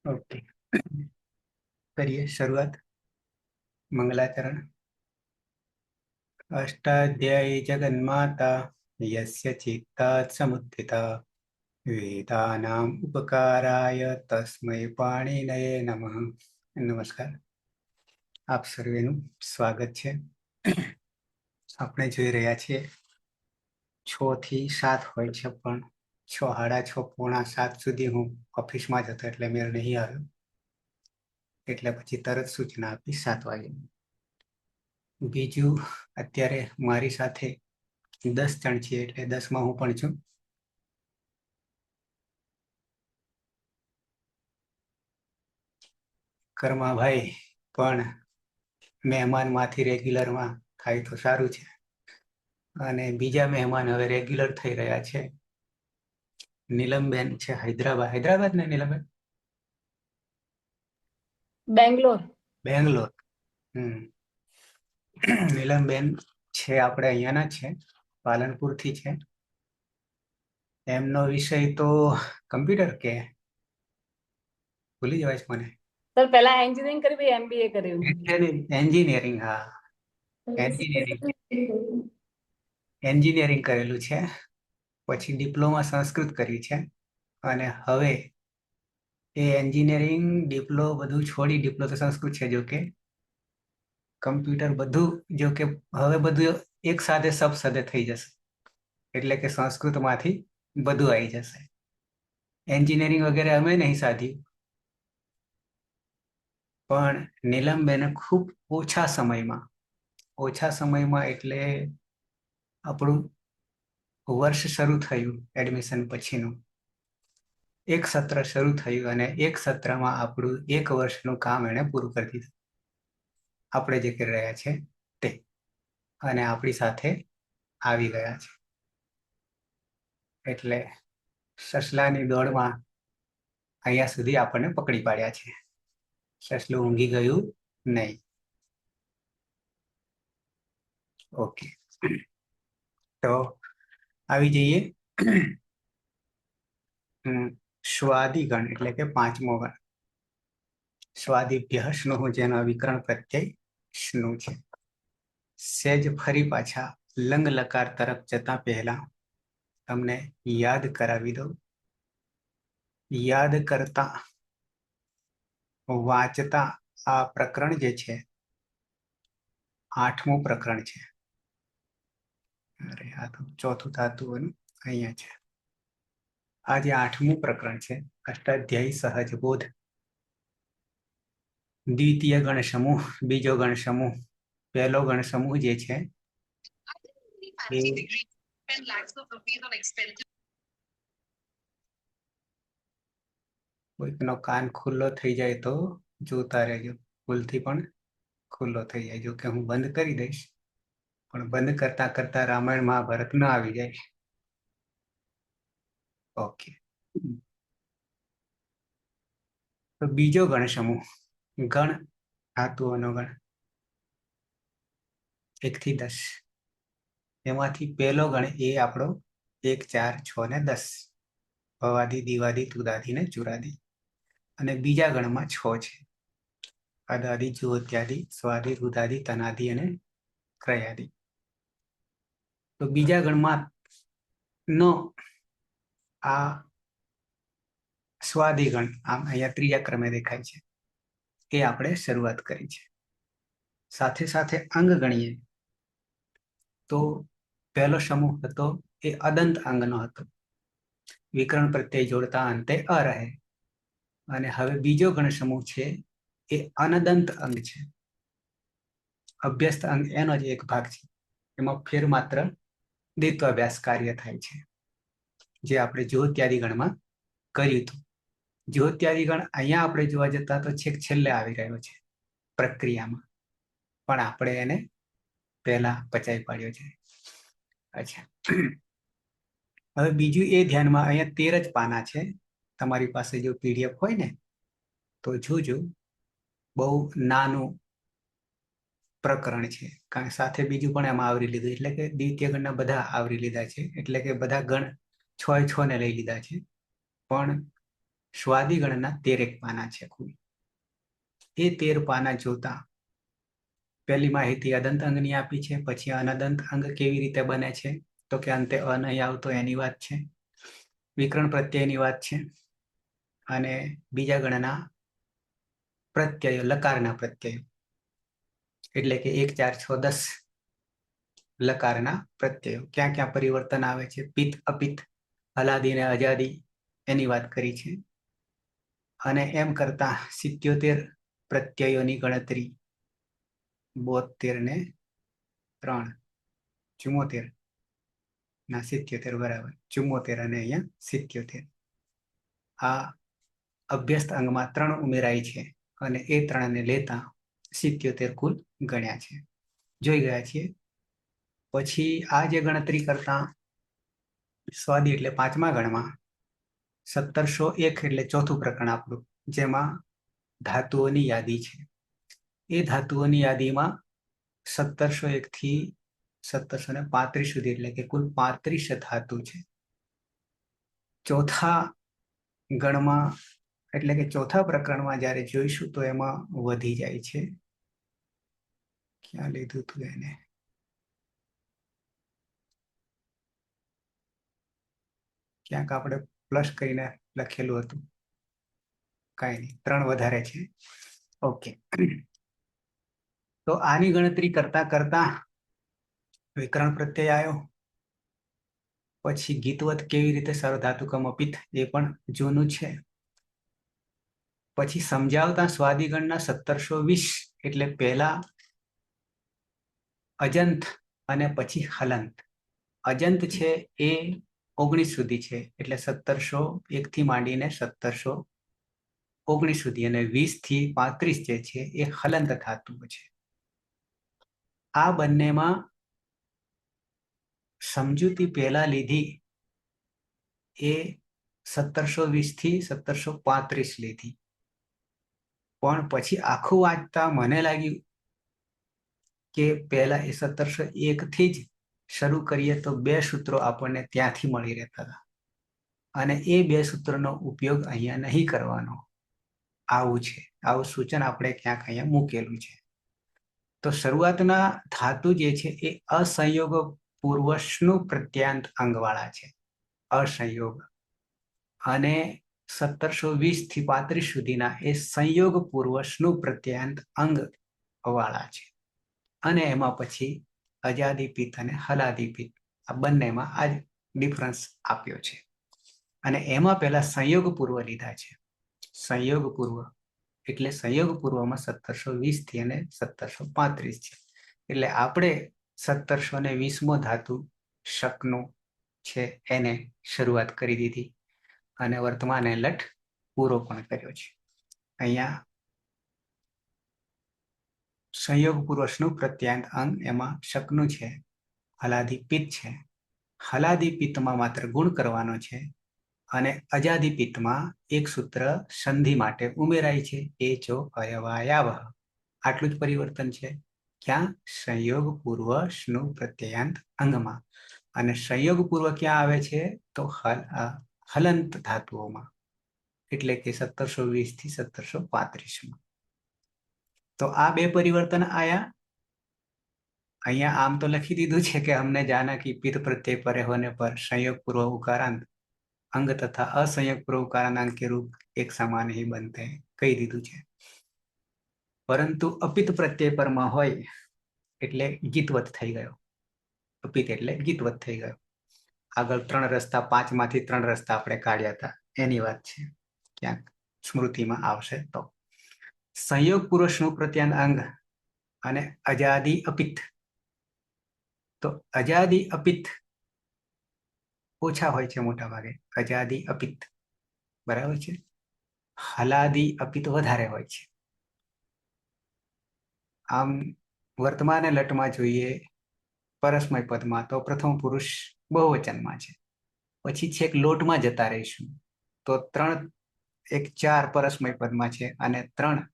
Okay, करिए शुरुआत। मंगलाचरण। अष्टाध्यायी जगन्माता यस्य चित्तात् समुत्थिता वेदानाम् उपकाराय तस्मै पाणिनये नमः। नमस्कार, આપ સર્વેનું સ્વાગત છે। આપણે જોઈ રહ્યા છીએ 6 થી 7 હોય છે, પણ 6, સાડા 6, પોણા 7 સુધી હું ઓફિસમાં જ હતો એટલે મેળ નહીં આવ્યો, એટલે પછી તરત સૂચના આપી 7 વાગે। બીજું, અત્યારે મારી સાથે 10 જણ છે, એટલે 10માં હું પણ છું। કર્માભાઈ પણ મહેમાનમાંથી રેગ્યુલરમાં થાય તો સારું છે, અને બીજા મહેમાન હવે રેગ્યુલર થઈ રહ્યા છે। નીલમબેન છે હૈદરાબાદ ને નીલમબેન? બેંગ્લોર। બેંગ્લોર। નીલમબેન છે આપણે અહીંયાના છે, પાલનપુરથી છે। એમનો વિષય તો કમ્પ્યુટર કે ભૂલી જવાય છે મને। સર પહેલા એન્જિનિયરિંગ કરી પછી એમબીએ કર્યું। એન્જિનિયરિંગ, હા, એન્જિનિયરિંગ કરેલું છે, પછી ડિપ્લોમા સંસ્કૃત કર્યું છે, અને હવે એ એન્જિનિયરિંગ ડિપ્લો બધું છોડી, ડિપ્લો તો સંસ્કૃત છે જો કે, કમ્પ્યુટર બધું જો કે હવે બધું એક સાથે સબસદે થઈ જશે, એટલે કે સંસ્કૃતમાંથી બધું આવી જશે। એન્જિનિયરિંગ વગેરે અમે નહીં સાધી, પણ નીલમબેને ખૂબ ઓછા સમયમાં એટલે આપણું વર્ષ શરૂ થયું એડમિશન પછીનું, એક સત્ર શરૂ થયું અને એક સત્રમાં આપણું એક વર્ષનું કામ એણે પૂરું કરી દીધું, આપણે જે કરી રહ્યા છે તે, અને આપણી સાથે આવી ગયા છે। એટલે સસલાની દોડમાં અહીંયા સુધી આપણને પકડી પાડ્યા છે। સસલું ઊંઘી ગયું નહીં। ઓકે, તો આવી જઈએ સ્વાદિગણ એટલે કે 5મો ગણ। સ્વાદિભ્ય સ્નુઃ, જેનો વિકરણ પ્રત્યય સ્નુ છે। સેજ ફરી પાછા લંગ લકાર તરફ જતા પહેલા તમને યાદ કરાવી દઉં। યાદ કરતા વાંચતા આ પ્રકરણ જે છે 8મું પ્રકરણ છે। અરે આ તો ચોથું થતું અહીંયા છે। આ જે 8મું પ્રકરણ છે, અષ્ટાધ્યાયી સહજ બોધ, દ્વિતીય ગણ સમૂહ, બીજો ગણ સમૂહ, પહેલો ગણ સમૂહ જે છે કોઈકનો કાન ખુલ્લો થઈ જાય તો જોતા રહેજો, ભૂલથી પણ ખુલ્લો થઈ જાય, જો કે હું બંધ કરી દઈશ, પણ બંધ કરતા કરતા રામાયણ મહાભારત ન આવી જાય। ઓકે, તો બીજો ગણ સમૂહ, ગણ ધાતુઓનો ગણ 1 થી 10, એમાંથી પહેલો ગણ એ આપણો 1, 4, 6 ને 10, ભવાદી, દિવાદી, તુદાદી ને ચુરાદી, અને બીજા ગણમાં 6 છે, અદાદી, જુહોત્યાદી, સ્વાદી, રુદાદી, તનાદી અને ક્રયાદી। તો બીજા ગણમાં નો આ સ્વાદિગણ આમ અહીંયા ત્રીજા ક્રમે દેખાય છે, એ આપણે શરૂઆત કરી છે। સાથે સાથે અંગ ગણીએ તો પહેલો સમૂહ હતો એ અદંત અંગનો હતો, વિકરણ પ્રત્યય જોડતા અંતે અ રહે, અને હવે બીજો ગણ સમૂહ છે એ અનદંત અંગ છે, અભ્યસ્ત અંગ એનો જ એક ભાગ છે, એમાં ફેર માત્ર દ્વિત્વાભ્યાસ કાર્ય થાય છે, જે આપણે જ્યોત્યાદિ ગણમાં કર્યું હતું। જ્યોત્યાદિ ગણ અહીંયા આપણે જોવા જતા તો છેક છેલ્લે આવી રહ્યો છે પ્રક્રિયામાં, પણ આપણે એને પહેલા પચાવી પાડ્યો છે। અચ્છા, હવે બીજું એ ધ્યાનમાં, અહીંયા 13 જ પાના છે, તમારી પાસે જો પીડીએફ હોય ને તો જોજો, બહુ નાનું પ્રકરણ છે, કારણ સાથે બીજું પણ એમાં આવરી લીધું, એટલે કે દ્વિતીય ગણના બધા આવરી લીધા છે, એટલે કે બધા ગણ 6 ને લઈ લીધા છે, પણ સ્વાદી ગણના 13 પાના છે કુલ. એ 13 પાના જોતા પહેલી માહિતી અદંત અંગની આપી છે. પછી અનદંત અંગ કેવી રીતે બને છે, તો કે અંતે અ નહીં આવતો એની વાત છે. વિકરણ પ્રત્યયની વાત છે. અને બીજા ગણના પ્રત્યયો, લકારના પ્રત્યયો, એટલે કે 1, 4, 6, 10 લકારના પ્રત્યયો. ક્યાં ક્યાં પરિવર્તન આવે છે, પિત્ત અપિત્ત, હલાદી ને અજાદી, એની વાત કરી છે. અને એમ કરતા 77 પ્રત્યયોની ગણતરી, 72 ને 3 74 ના 77 બરાબર, 74 અને અહીંયા 77. આ અભ્યસ્ત અંગમાં 3 ઉમેરાય છે અને એ 3ને લેતા 77 કુલ ગણ્યા છે, જોઈ ગયા છીએ. પછી આ જે ગણતરી કરતા સ્વાદી એટલે 5મા ગણમાં 1701 એટલે ચોથું પ્રકરણ આપણું, જેમાં ધાતુઓની યાદી છે. એ ધાતુઓની યાદીમાં 1701 થી 1735 સુધી, એટલે કે કુલ 35 ધાતુ છે. ચોથા ગણમાં એટલે કે ચોથા પ્રકરણમાં જ્યારે જોઈશું તો એમાં વધી જાય છે. ક્યાં લીધું હતું એને? ક્યાંક આપણે પ્લસ કરીને લખેલું હતું, કઈ નહીં, 3 વધારે છે. ઓકે, તો આની ગણતરી કરતા કરતા વિકરણ પ્રત્યય આવ્યો. પછી ગીતવત કેવી રીતે સર્વધાતુકમ અપિત, એ પણ જૂનું છે. પછી સમજાવતા સ્વાદીગણના 1720, એટલે પહેલા અજંત અને પછી હલંત. અજંત છે એ 19 સુધી છે, એટલે 1701 થી માંડીને 1719 સુધી, અને 20 થી 35 જે છે એ હલંત ધાતુઓ છે. આ બંનેમાં સમજૂતી પહેલા લીધી એ 1720 થી 1735 લીધી. પણ પછી આખું વાંચતા મને લાગ્યું કે પહેલા એ 1701 થી જ શરૂ કરીએ તો 2 સૂત્રો આપણને ત્યાંથી મળી રહેતા હતા, અને એ 2 સૂત્રોનો ઉપયોગ અહીંયા નહીં કરવાનો. આવું છે, આવું સૂચન આપણે ક્યાંક અહીંયા મૂકેલું છે. તો શરૂઆતના ધાતુ જે છે એ અસંયોગ પૂર્વશનું પ્રત્યાંત અંગવાળા છે, અસંયોગ. અને 1720 થી 35 સુધીના એ સંયોગ પૂર્વશનું પ્રત્યાંત અંગ વાળા છે. અને એમાં પછી અજાદીપિત્ત અને હલાદીપિત્ત, આ બંનેમાં આ જ ડિફરન્સ આપ્યો છે. અને એમાં પહેલા સંયોગ પૂર્વ લીધા છે. સંયોગ પૂર્વ એટલે સંયોગ પૂર્વમાં 1720 થી અને 1735 છે. એટલે આપણે 1720મો ધાતુ શકનો છે એને શરૂઆત કરી દીધી, અને વર્તમાન લઠ પૂરો પણ કર્યો છે. અહીંયા સંયોગ પુરુષનું પ્રત્યાંત અંગ એમાં શકનું છે, હલાદીપિત્ત છે. હલાદીપિત્તમાં માત્ર ગુણ કરવાનો છે, અને અજાદીપિત્તમાં એક સૂત્ર સંધિ માટે ઉમેરાય છે, એ ચો અયવાયાવહ. આટલું જ પરિવર્તન છે. ક્યાં? સંયોગ પૂર્વશનું પ્રત્યાંત અંગમાં. અને સંયોગ પૂર્વ ક્યાં આવે છે? તો હલંત ધાતુઓમાં, એટલે કે 1720 થી 1735માં. તો આ 2 પરિવર્તન આયા. અહીંયા આમ તો લખી દીધું છે કે અમને જાના કી પિત્ત પ્રત્યય પરે હોને પર संयोग पूर्व उकारांत अंग तथा असंयोग पूर्व उकारांत अंग के रूप एक समान ही बनते हैं, કહી દીધું છે. પરંતુ અપિત પ્રત્યય પરમાં હોય એટલે ગીતવત થઈ ગયો. અપિત એટલે ગીતવત થઈ ગયો. આગળ 3 રસ્તા, 5 માંથી 3 રસ્તા આપણે કાઢ્યા હતા, એની વાત છે. ક્યાંક સ્મૃતિમાં આવશે તો. સંયોગ પુરુષનું પ્રત્યાંત અંગ અને અજાદી અપિત્ત. તો અજાદી અપિત્ત ઓછા હોય છે મોટા ભાગે, અજાદી અપિત્ત, બરાબર છે. હલાદી અપિત્ત વધારે હોય છે. આમ વર્તમાન લટમાં જોઈએ પરસ્મય પદમાં તો પ્રથમ પુરુષ બહુવચનમાં છે. પછી છેક લોટમાં જતા રહીશું તો 3, 1, 4 પરસ્મય પદમાં છે, અને 3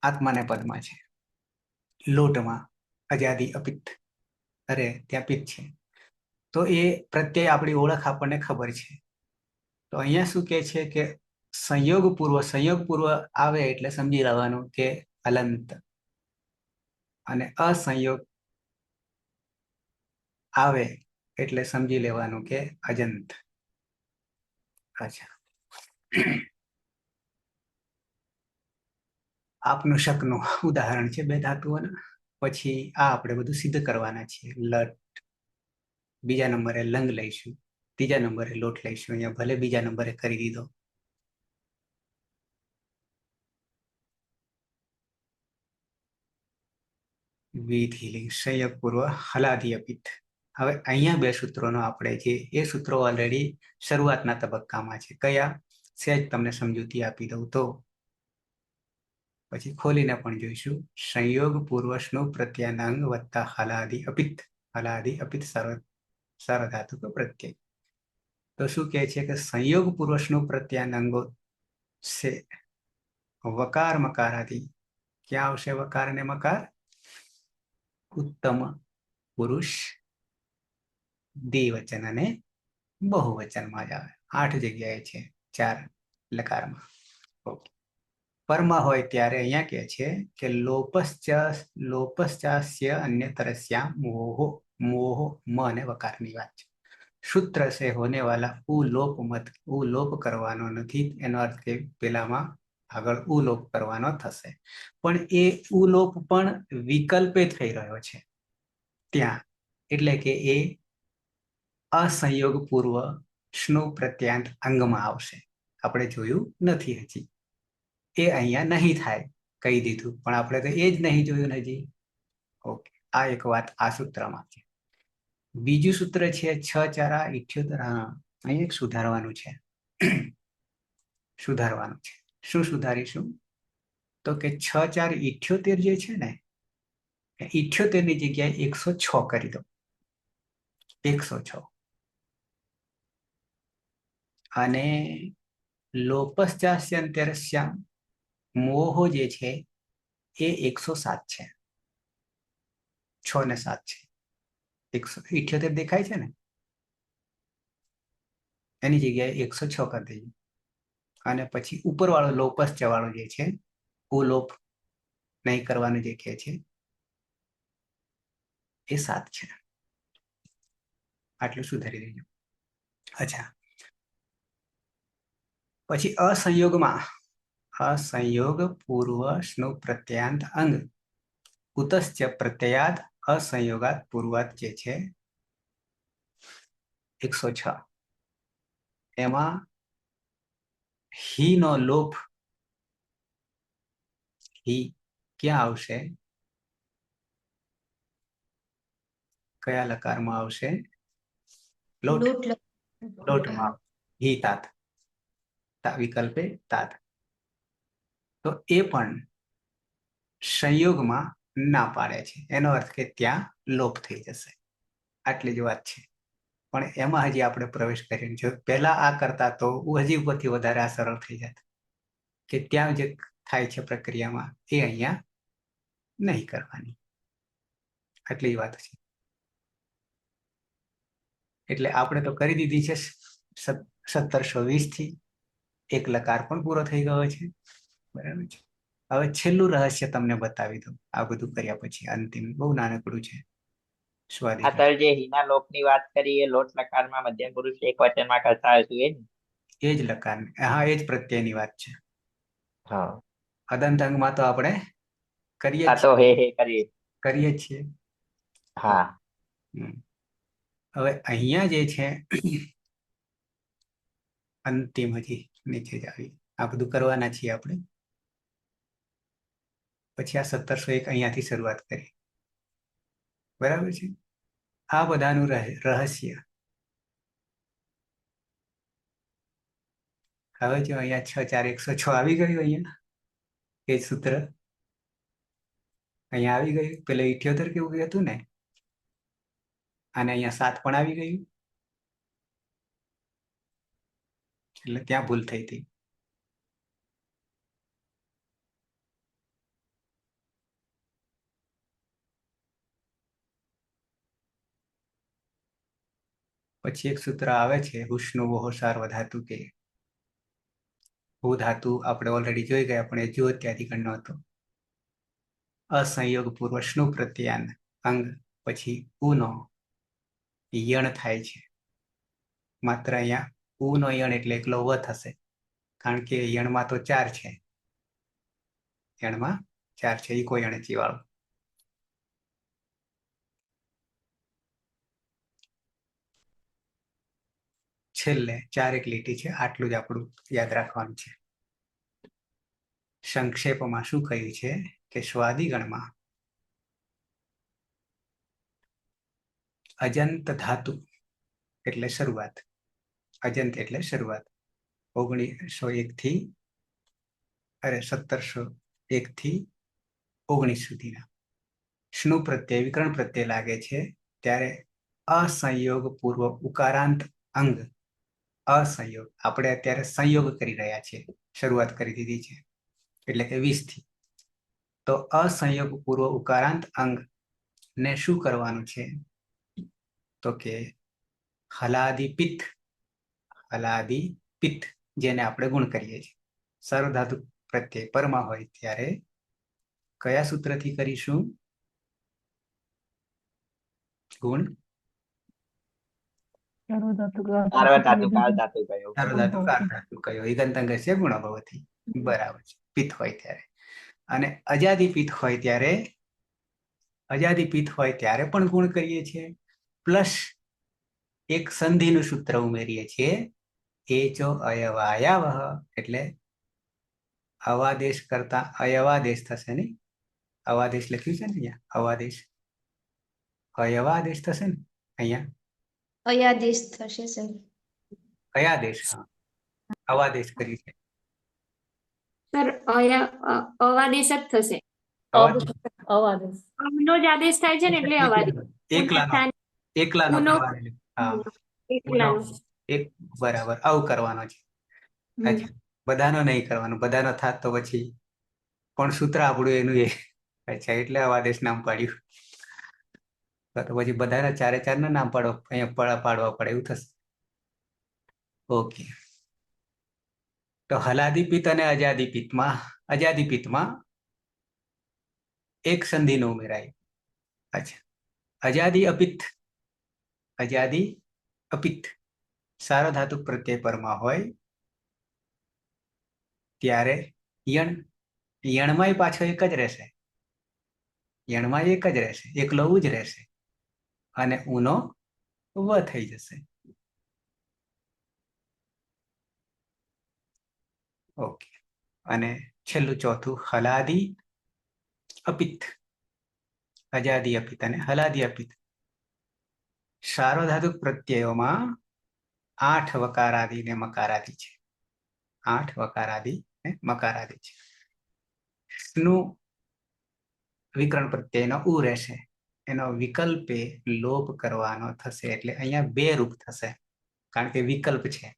આત્માને પદમાં છે. લોટમાં અજાદી અપિત્ત, અરે ત્યાં પિત્ત છે. તો એ પ્રત્યય આપણી ઓળખ આપણને ખબર છે. તો અહીંયા શું કહે છે કે સંયોગ પૂર્વ આવે એટલે સમજી લેવાનું કે અલંત, અને અસંયોગ આવે એટલે સમજી લેવાનું કે અજંત. અચ્છા, આપનું શકનું ઉદાહરણ છે બે ધાતુઓના. પછી આ આપણે બધું સિદ્ધ કરવાના છીએ. લટ, બીજા નંબરે લંગ લઈશું, ત્રીજા નંબરે લોટ લઈશું. અહીંયા ભલે બીજા નંબરે કરી દીધો. વિધિલિંગ સંયોગ પૂર્વ હલાદી અપિત. હવે અહીંયા બે સૂત્રોનો આપણે જે એ સૂત્રો ઓલરેડી શરૂઆતના તબક્કામાં છે. કયા? સહેજ તમને સમજૂતી આપી દઉં તો પછી ખોલીને પણ જોઈશું. સંયોગ પૂર્વશનું પ્રત્યાનાંગ વત્તા હલાદી અપિત. હલાદી અપિત સાર્વધાતુક પ્રત્યય. તો શું કહે છે કે સંયોગ પુરુષનું પ્રત્યાનંગો છે વકાર મકાર આદિ. ક્યાં આવશે વકાર અને મકાર? ઉત્તમ પુરુષ દ્વિવચન અને બહુવચનમાં જ આવે. 8 જગ્યાએ છે, 4 લકારમાં. ઓકે. પરમાં હોય ત્યારે અહીંયા કહે છે કે લોપશ્ચાસ્ય અન્યતરસ્યા મોહો. મોહો મ અને વકારની વાત છે. સૂત્ર સે હોને વાલા ઉલોપ મત. ઉલોપ કરવાનો નથી, એનો અર્થ કે પેલામાં આગળ ઉલોપ કરવાનો થશે, પણ એ ઉલોપ પણ વિકલ્પે થઈ રહ્યો છે ત્યાં, એટલે કે એ અસંયોગ પૂર્વ સ્નો પ્રત્યાંત અંગમાં આવશે. આપણે જોયું નથી હજી, એ અહીંયા નહીં થાય કહી દીધું, પણ આપણે તો એ જ નહીં જોયું હજી. ઓકે, આ એક વાત આ સૂત્રમાં છે. બીજું સૂત્ર છે 6×4=78. અહીં એક સુધારવાનું છે. શું સુધારીશું? તો કે 6×4=78 જે છે ને, 78 ની જગ્યાએ 106 કરી દો. 106. અને લોપશ્ચાસ્યંતરસ્યામ મોહ જે છે એ 107 છે. 6 ને 7 છે. 178 દેખાય છે ને, એની જગ્યાએ 106 કરી દઈએ. અને પછી ઉપરવાળો લોપશ્ચ વાળો જે છે, ઉલોપ નહીં કરવાનું જે કહે છે, એ 7 છે. આટલું સુધારી દેજો. અચ્છા, પછી અસંયોગમાં અસંયોગ પૂર્વશનું પ્રત્યાંત અંગ કુતશ્ચ પ્રત્યયાદ અસંયોગાત પૂર્વાત જે છે 106. એમાં હી નો લોપ, હી ક્યાં આવશે? કયા લકારમાં આવશે? લોટમાં. હી તાત, વિકલ્પે તાત. તો એ પણ સંયોગમાં ના પાડે છે. એનો અર્થ કે ત્યાં લોપ થઈ જશે. આટલી જ વાત છે. પણ એમાં હજી આપણે પ્રવેશ કરીને જો પહેલા આ કરતા તો હજી ઉપરથી વધારે આ સરળ થઈ જાય કે ત્યાં જે થાય છે પ્રક્રિયામાં એ અહીંયા નહીં કરવાની. આટલી જ વાત છે. એટલે આપણે તો કરી દીધી છે 1720 થી. એક લકાર પણ પૂરો થઈ ગયો છે. બરાબર છે. હવે છેલ્લું રહસ્ય તમને બતાવી દઉં. આ બધું કર્યા પછી અંતિમ બહુ નાનકડું છે. આ જે હિના લોપ ની વાત કરી એ લોટ લકારમાં મધ્યમ પુરુષ એક વચનમાં કરતા હશું એ જ લકાર. હા, એ જ પ્રત્યયની વાત છે. હા, અદંત અંગમાં તો આપણે કરીએ આ તો હે કરીએ છીએ. હા. હવે અહીંયા જે છે અંતિમ, હજી નીચે જ આવી. આ બધું કરવાના છીએ આપણે. પછી આ 1701 અહીંયાથી શરૂઆત કરી. બરાબર છે. આ બધાનું રહસ્ય હવે જો અહીંયા 6×4=106 આવી ગયું. અહીંયા એ સૂત્ર અહીંયા આવી ગયું. પેલા 78 કેવું હતું ને, અને અહીંયા 7 પણ આવી ગયું. એટલે ત્યાં ભૂલ થઈ હતી. પછી એક સૂત્ર આવે છે ઉષ્ણુ વહો સાર્વધાતુ કે ભૂ ધાતુ આપણે ઓલરેડી જોઈ ગયા, પણ એ જુઓ ત્યાંથી નહોતો. અસંયોગ પૂર્વ સ્નુ પ્રત્યાન અંગ પછી ઉનો યણ થાય છે. માત્ર અહીંયા ઉનો યણ એટલે એકલો વ થશે, કારણ કે યણમાં તો 4 છે. યણમાં 4 છે, ઈકો યણચી વાળો. છેલ્લે 4 એક લીટી છે, આટલું જ આપણું યાદ રાખવાનું છે. સંક્ષેપમાં શું કહ્યું છે કે સ્વાદિગણમાં અજંત ધાતુ એટલે શરૂઆત, અજંત એટલે શરૂઆત 1701 થી 19 સુધીના સ્નુ પ્રત્યય વિકરણ પ્રત્યય લાગે છે ત્યારે અસંયોગ પૂર્વ ઉકારાંત અંગ, અસંયોગ આપણે અત્યારે સંયોગ કરી રહ્યા છીએ, શરૂઆત કરી દીધી છે એટલે કે 20 થી. તો અસંયોગ પૂર્વ ઉકારાંત અંગ ને શું કરવાનું છે તો કે હલાદી પિત્ત, હલાદી પિત્ત જેને આપણે ગુણ કરીએ છીએ. સર્વધાતુ પ્રત્યય પરમાં હોય ત્યારે કયા સૂત્રથી કરીશું ગુણ? સાર્વધાતુ કાળ ધાતુ કયો? સાર્વધાતુ કાળ ધાતુ કયો? ઈગંતંગસ્ય ગુણ ભવતિ. બરાબર છે, પિત્ત હોય ત્યારે. અને અજાદી પિત્ત હોય ત્યારે, અજાદી પિત્ત હોય ત્યારે પણ ગુણ કરીએ છીએ, પ્લસ એક સંધિનું સૂત્ર ઉમેરીએ છીએ, એચો અયવાયાવહ એટલે અવાદેશ કરતા અયવાદેશ થશે ને, અવાદેશ લખ્યું છે ને અહીંયા, અવાદેશ અયવાદેશ થશે ને અહીંયા, અયાદેશ થશે સર. કયા દેશ? હા, અવાદેશ કરી છે. સર અવાદેશ જ થશે. અવાદેશ. નો જ આદેશ થાય છે ને એટલે અવાદેશ. એકલાનો ઉનો કરવાનો. હા, એકલાનો. એક બરાબર આવું કરવાનો છે. અચ્છા, બધાનો નહીં કરવાનો, બધાનો થાત તો પછી પણ સૂત્ર આપણું એનું એ. અચ્છા, એટલે અવાદેશ નામ પાડ્યું. તો પછી બધાના 4 ના નામ પાડો, અહીંયા પાડવા પડે એવું થશે. ઓકે, તો હલાદીપિત્ત અને અજાદીપિત્તમાં એક સંધિનો ઉમેરાય. અચ્છા, અજાદી અપિત્ત સાર્વધાતુ પ્રત્યય પરમાં હોય ત્યારે યણમાં પાછો એક જ રહેશે, યણમાં એક જ રહેશે, એકલો જ રહેશે અને ઉનો વ થઈ જશે. ઓકે, અને છેલ્લું ચોથું હલાદી અપિત્ત, અજાદી અપિત્ત અને હલાદી અપિત્ત સાર્વધાતુક પ્રત્યયોમાં 8 વકારાદી ને મકારાદી છે, 8 વકારાદી ને મકારાદી છે. સ્નુ વિકરણ પ્રત્યયનો ઉ રહેશે, એનો વિકલ્પે લોપ કરવાનો થશે, એટલે અહીંયા 2 રૂપ થશે કારણ કે વિકલ્પ છે.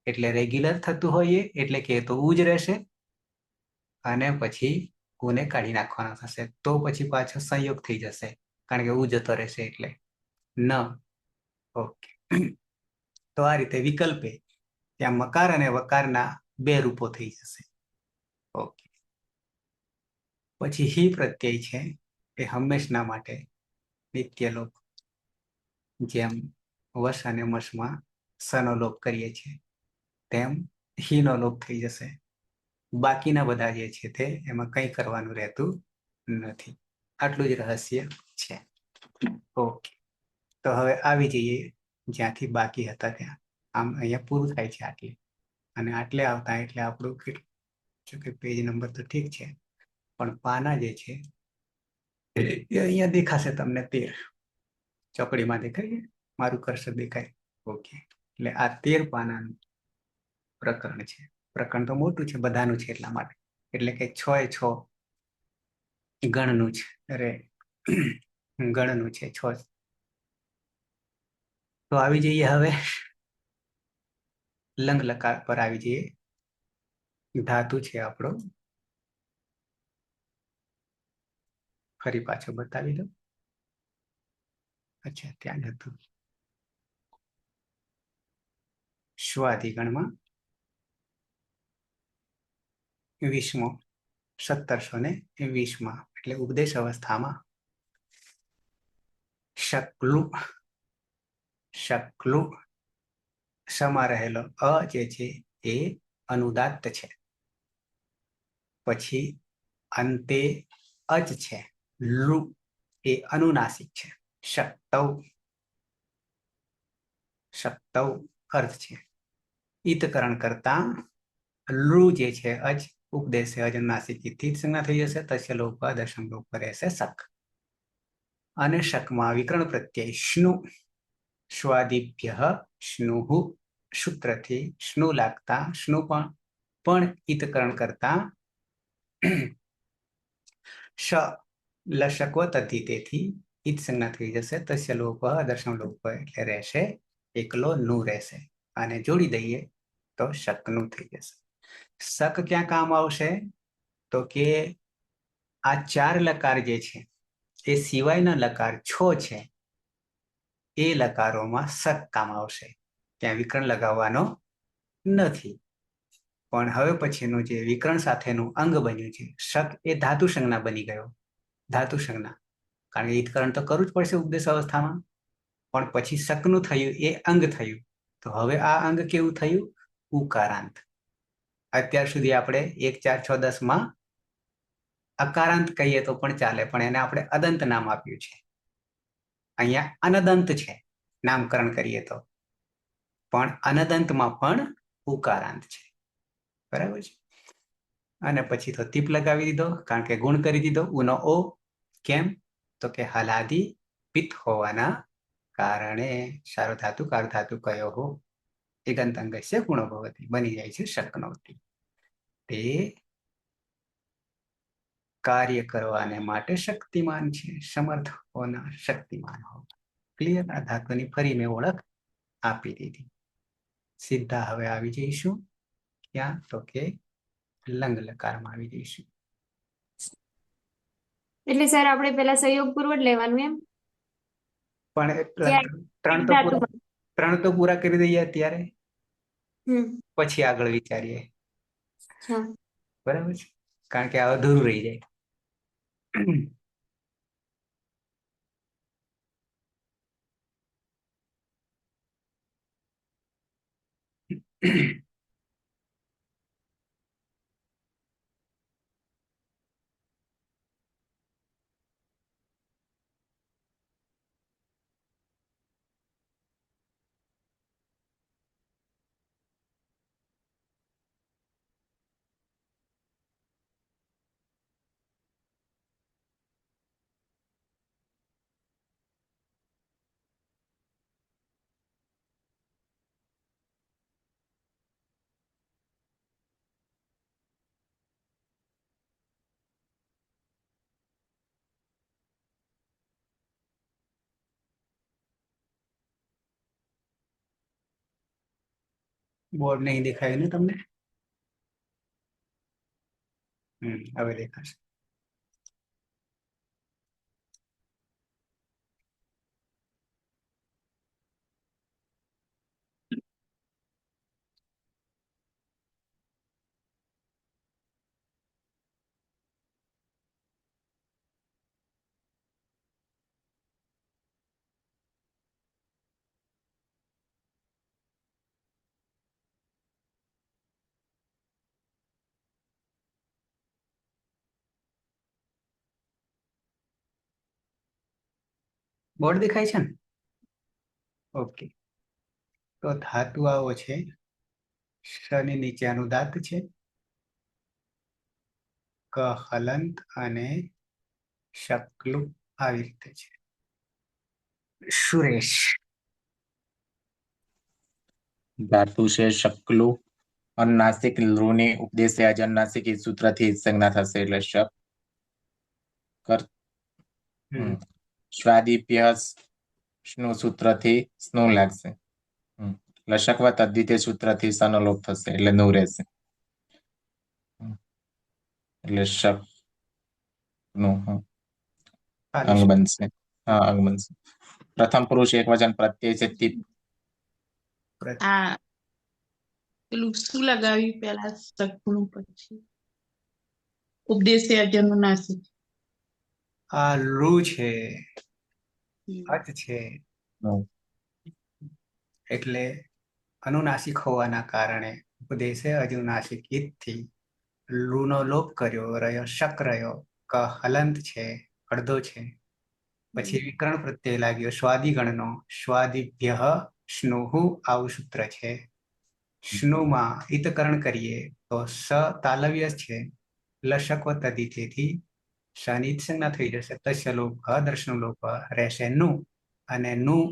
એટલે રેગ્યુલર થતું હોય એટલે કે તો ઉ જ રહેશે અને પછી ઉને કાઢી નાખવાનો થશે, તો પછી પાછો સંયોગ થઈ જશે કારણ કે ઉ જતો રહેશે એટલે ન. ઓકે, તો આ રીતે વિકલ્પે ત્યાં મકાર અને વકારના 2 રૂપો થઈ જશે. ઓકે, પછી હી પ્રત્યય છે એ હંમેશના માટે નિત્ય લોપ, જેમ વશ અને મશમાં સનો લોપ કરીએ છીએ તેમ હીનો લોપ થઈ જશે. બાકીના બધા જે છે તે એમાં કંઈ કરવાનું રહેતું નથી. આટલું જ રહસ્ય છે. ઓકે, તો હવે આવી જઈએ જ્યાંથી બાકી હતા ત્યાં. આમ અહીંયા પૂરું થાય છે આટલે, અને આટલે આવતા એટલે આપણું જો કે પેજ નંબર તો ઠીક છે પણ પાના જે છે એ અહીંયા દેખાશે તમને 13 ચોકડીમાં દેખાય, મારું કર્સર દેખાય. ઓકે, એટલે આ 13 પાનાનું પ્રકરણ છે. પ્રકરણ તો મોટું છે, બધાનું છે એટલા માટે, એટલે કે 6 એ 6 ગણનું છે, અરે ગણનું છે 6. તો આવી જઈએ હવે લંગ લકાર પર આવી જઈએ. ધાતુ છે આપણો, ફરી પાછો બતાવી દો. અચ્છા, ત્યાં જ હતું. સ્વાધિગણમાં 20મો 1720 એટલે ઉપદેશ અવસ્થામાં શકલું શકલું શમાં રહેલો અ જે છે એ અનુદાત્ત છે. પછી અંતે અજ છે, લુ એ અનુનાસિક છે. શક્તૌ શક્તૌ અર્થ છે. ઈતકરણ કરતા લુ જે છે અજ ઉપદેશ અજ નાસિક થી સંજ્ઞા થઈ જશે. તસ્ય લોપ દશમ લોપ રહેશે શક. અને શકમાં વિકરણ પ્રત્યય શ્નુ સ્વાદિભ્ય શ્નુહુ સૂત્રથી શ્નુ લાગતા શ્નુ પણ ઈતકરણ કરતા શ લશકવ તથી તેથી ઈત સંજ્ઞા થઈ જશે. તસ્ય લોપ દર્શન લોપ એટલે રહેશે એકલો નું રહેશે. અને જોડી દઈએ તો શકનું થઈ જશે. શક ક્યાં કામ આવશે? તો કે આ 4 લકાર જે છે એ સિવાયના લકાર 6 છે એ લકારોમાં શક કામ આવશે. ત્યાં વિકરણ લગાવવાનો નથી. પણ હવે પછીનું જે વિકરણ સાથેનું અંગ બન્યું છે શક એ ધાતુ સંજ્ઞા બની ગયો. ધાતુ સંજ્ઞા કારણ કે ઈતકરણ તો કરવું જ પડશે ઉપદેશ અવસ્થામાં. પણ પછી શકનું થયું એ અંગ થયું. તો હવે આ અંગ કેવું થયું? ઉકારાંત. અત્યાર સુધી આપણે 1 4 6 10 માં અકારાંત કહીએ તો પણ ચાલે, પણ એને આપણે અદંત નામ આપ્યું છે. અહીંયા અનદંત છે નામકરણ કરીએ તો, પણ અનદંતમાં પણ ઉકારાંત છે. બરાબર છે. અને પછી તો તીપ લગાવી દીધો કારણ કે ગુણ કરી દીધો. ઉનો ઓ કેમ? તો કે હલાદી પિત્ત હોવાના કારણે સાર્વધાતુ કારધાતુ કયો હો એગંત અંગસ્ય ગુણો ભવતી બની જાય છે શકનોતી. તે કાર્ય કરવાને માટે શક્તિમાન છે. સમર્થ હોના શક્તિમાન હો. ક્લિયર? આ ધાતુની ફરી મેં ઓળખ આપી દીધી. સીધા હવે આવી જઈશું ક્યાં? તો કે લંગ લકારમાં આવી જઈશું. એટલે સર આપણે પેલા સહયોગ પૂર્વક લેવાનું એમ? પણ ધાતુમાં. 3 તો પૂરા કરી દઈએ અત્યારે, હમ પછી આગળ વિચારીએ. હા. બરાબર છે. કારણ કે આ અધૂરું રહી જાય. બોર્ડ નહીં દેખાય ને તમને? હવે દેખાશે. બોર્ડ દેખાય છે ને? ઓકે. તો ધાતુ આવો છે. શની નીચે અનુદાત્ત છે. ક હલંત અને શકલું આવી રીતે છે. સુરેશ. ધાતુ છે શકલું. અનુનાસિક લૃની ઉપદેશ અજન્નાસિક એ સૂત્રથી સંજ્ઞા થશે એટલે શક. સ્વાદિપ્ય સ્નું સૂત્રથી સ્નું લાગશે. લશકવા તદ્ધિતે સૂત્રથી સનો લોપ થશે એટલે નું રહેશે. એટલે શક નું અંગ બનશે. હા, અંગ બનશે. પ્રથમ પુરુષ એક વચન પ્રત્યય છે તીપ. આ પેલું શું લગાવ્યું પેલા શકનું પછી ઉપદેશે અજનુનાસિક. આ લું છે, હમ. અચ છે, નું. એટલે અનુનાસિક હોવાના કારણે ઉપદેશે અનુનાસિક ઈથી લુનો લોપ કર્યો, રહ્યો શક રહ્યો, ક હલંત છે, અડધો છે. પછી વિકરણ પ્રત્યય લાગ્યો સ્વાદિગણનો, સ્વાદિભ્ય સ્નુહુ આવું સૂત્ર છે. સ્નુમાં ઈતકરણ કરીએ તો સ તાલવ્ય છે, લશક તદિથી શનિત સંજ્ઞા થઈ જશે. તસ્ય લોપ દર્શનો લોપ રહેશે નું, અને નું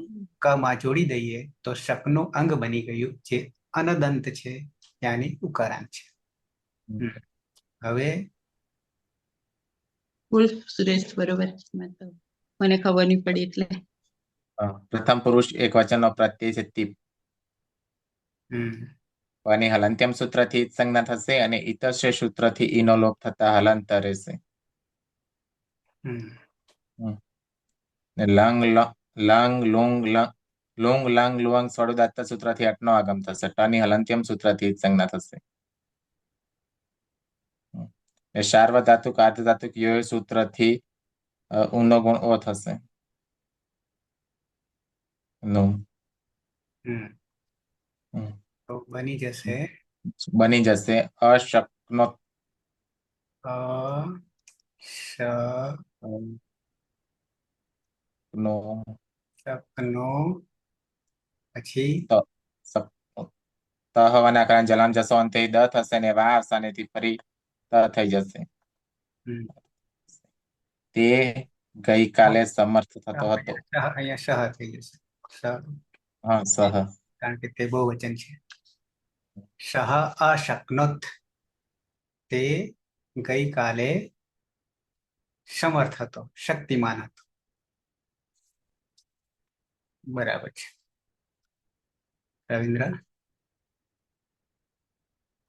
કમાં જોડી દઈએ તો શકનું અંગ બની ગયું, જે અનદંત છે, યાની ઉકારાંત છે. હવે બોલ સુરેશ, બરોબર. મને ખબર નહીં પડી એટલે. પ્રથમ પુરુષ એક વચનનો પ્રત્યય છે તીપ. અને હલંત્યમ સૂત્રથી ઈત સંજ્ઞા થશે અને ઈતશ્ય સૂત્રથી ઈનો લોપ થતા હલંત રહેશે. ને lung lung Lung Lung lung Lung સ્વરુદાત્ત સૂત્રથી અટનો આગમ થશે. ટની હલંત્યમ સૂત્રથી ઈત સંજ્ઞા થશે. ને સાર્વધાતુક આર્ધધાતુક યો સૂત્રથી ઊનો ગુણ ઓ થશે. નું. તો બની જશે અશક્નો નો શકનો પછી ત હોવાના કારણે જલામ જશો અંતે દ થશે ને વા આવશે અને તે ફરી ત થઈ જશે. તે ગઈકાલે સમર્થ થતો હતો. અહીંયા સહ થઈ જશે. હા, સહ. કારણ કે તે બહુવચન છે. સહ અશક્નોત, તે ગઈકાલે સમર્થ હતો, શક્તિમાન હતો. બરાબર છે. રવિન્દ્ર,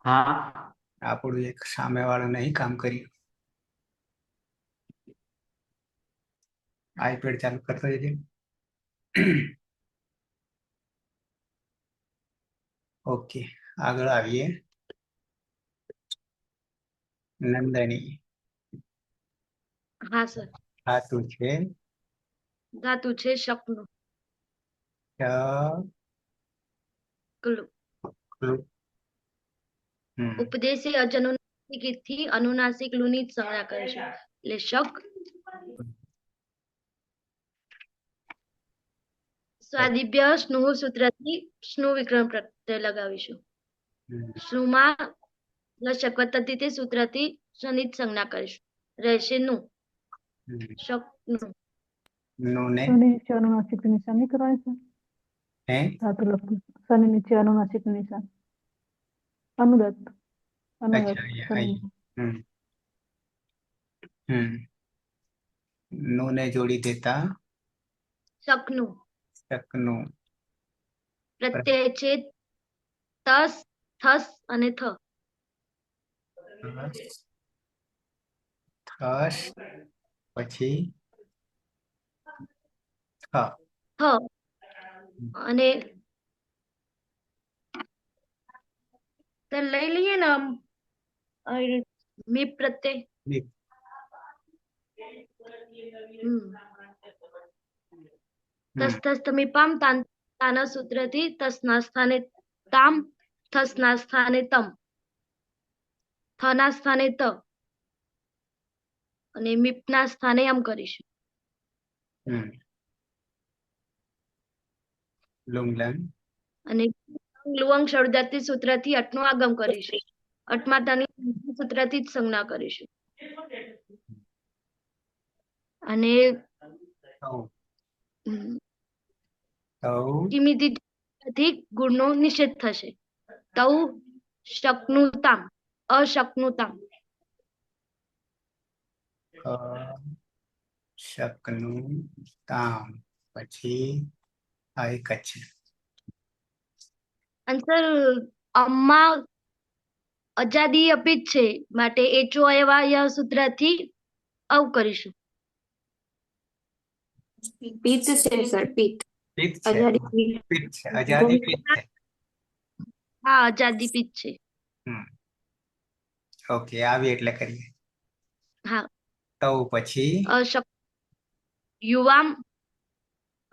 હા, આપણું એક સામે વાળું નહીં કામ કર્યું. આઈપેડ ચાલુ કરતો જજે. ઓકે, આગળ આવીએ. નંદની, હા સર. ધાતુ છે ધાતુ છે શકનું. ક્લુ. ઉપદેશે અજનુનાસિક થી અનુનાસિક લુની જ સંજ્ઞા કરે છે. એટલે શક. સ્વાદિભ્ય સ્નુહ સૂત્રથી સ્નુ વિકરણ પ્રત્યય લગાવીશું. સ્નુમાં લશકવત તે સૂત્રથી શનિત સંજ્ઞા કરીશું. રહેશે નું. શકનું. નું ને શનિ નીચે અનુનાસિક નિશાન નહીં કરવાની સર? હે ધાતુ લખવું. શનિ નીચે અનુનાસિક નિશાન. અનુદત્ત. અનુદત્ત. અચ્છા, નું ને જોડી દેતા શકનું. શકનું પ્રત્યય છે તસ, થસ અને થ. થશ પછી થ. થ અને લઈ લઈએ ને મી પ્રત્યય. તસ તસ તમે પામ તાના સૂત્રથી તસના સ્થાને તામ, થસના સ્થાને તમ, થના સ્થાને ત અને મીપના સ્થાને આમ કરીશું. લુંગલંગ અને લુઅંગ શબ્દાર્થી સૂત્રથી અટનો આગમ કરીશું. અટમાં તની સૂત્રથી જ સંજ્ઞા કરીશું. અને કિમિતિ ગુણનો નિષેધ થશે. તૌ શકનુતામ, અશકનુતામ. શકનું તામ પછી આ એક જ છે. આન્સર અમ્મા અજાદી અપિત છે માટે એચો એવા સૂત્રથી અવ કરીશું. પિત્ત છે સર, પિત્ત. પિત્ત છે. આઝાદી પિત્ત છે, આઝાદી પિત્ત છે. હા, આજાદી પિત છે. ઓકે, આવી એટલે કરીએ. હા તવ પછી અશક યુવામ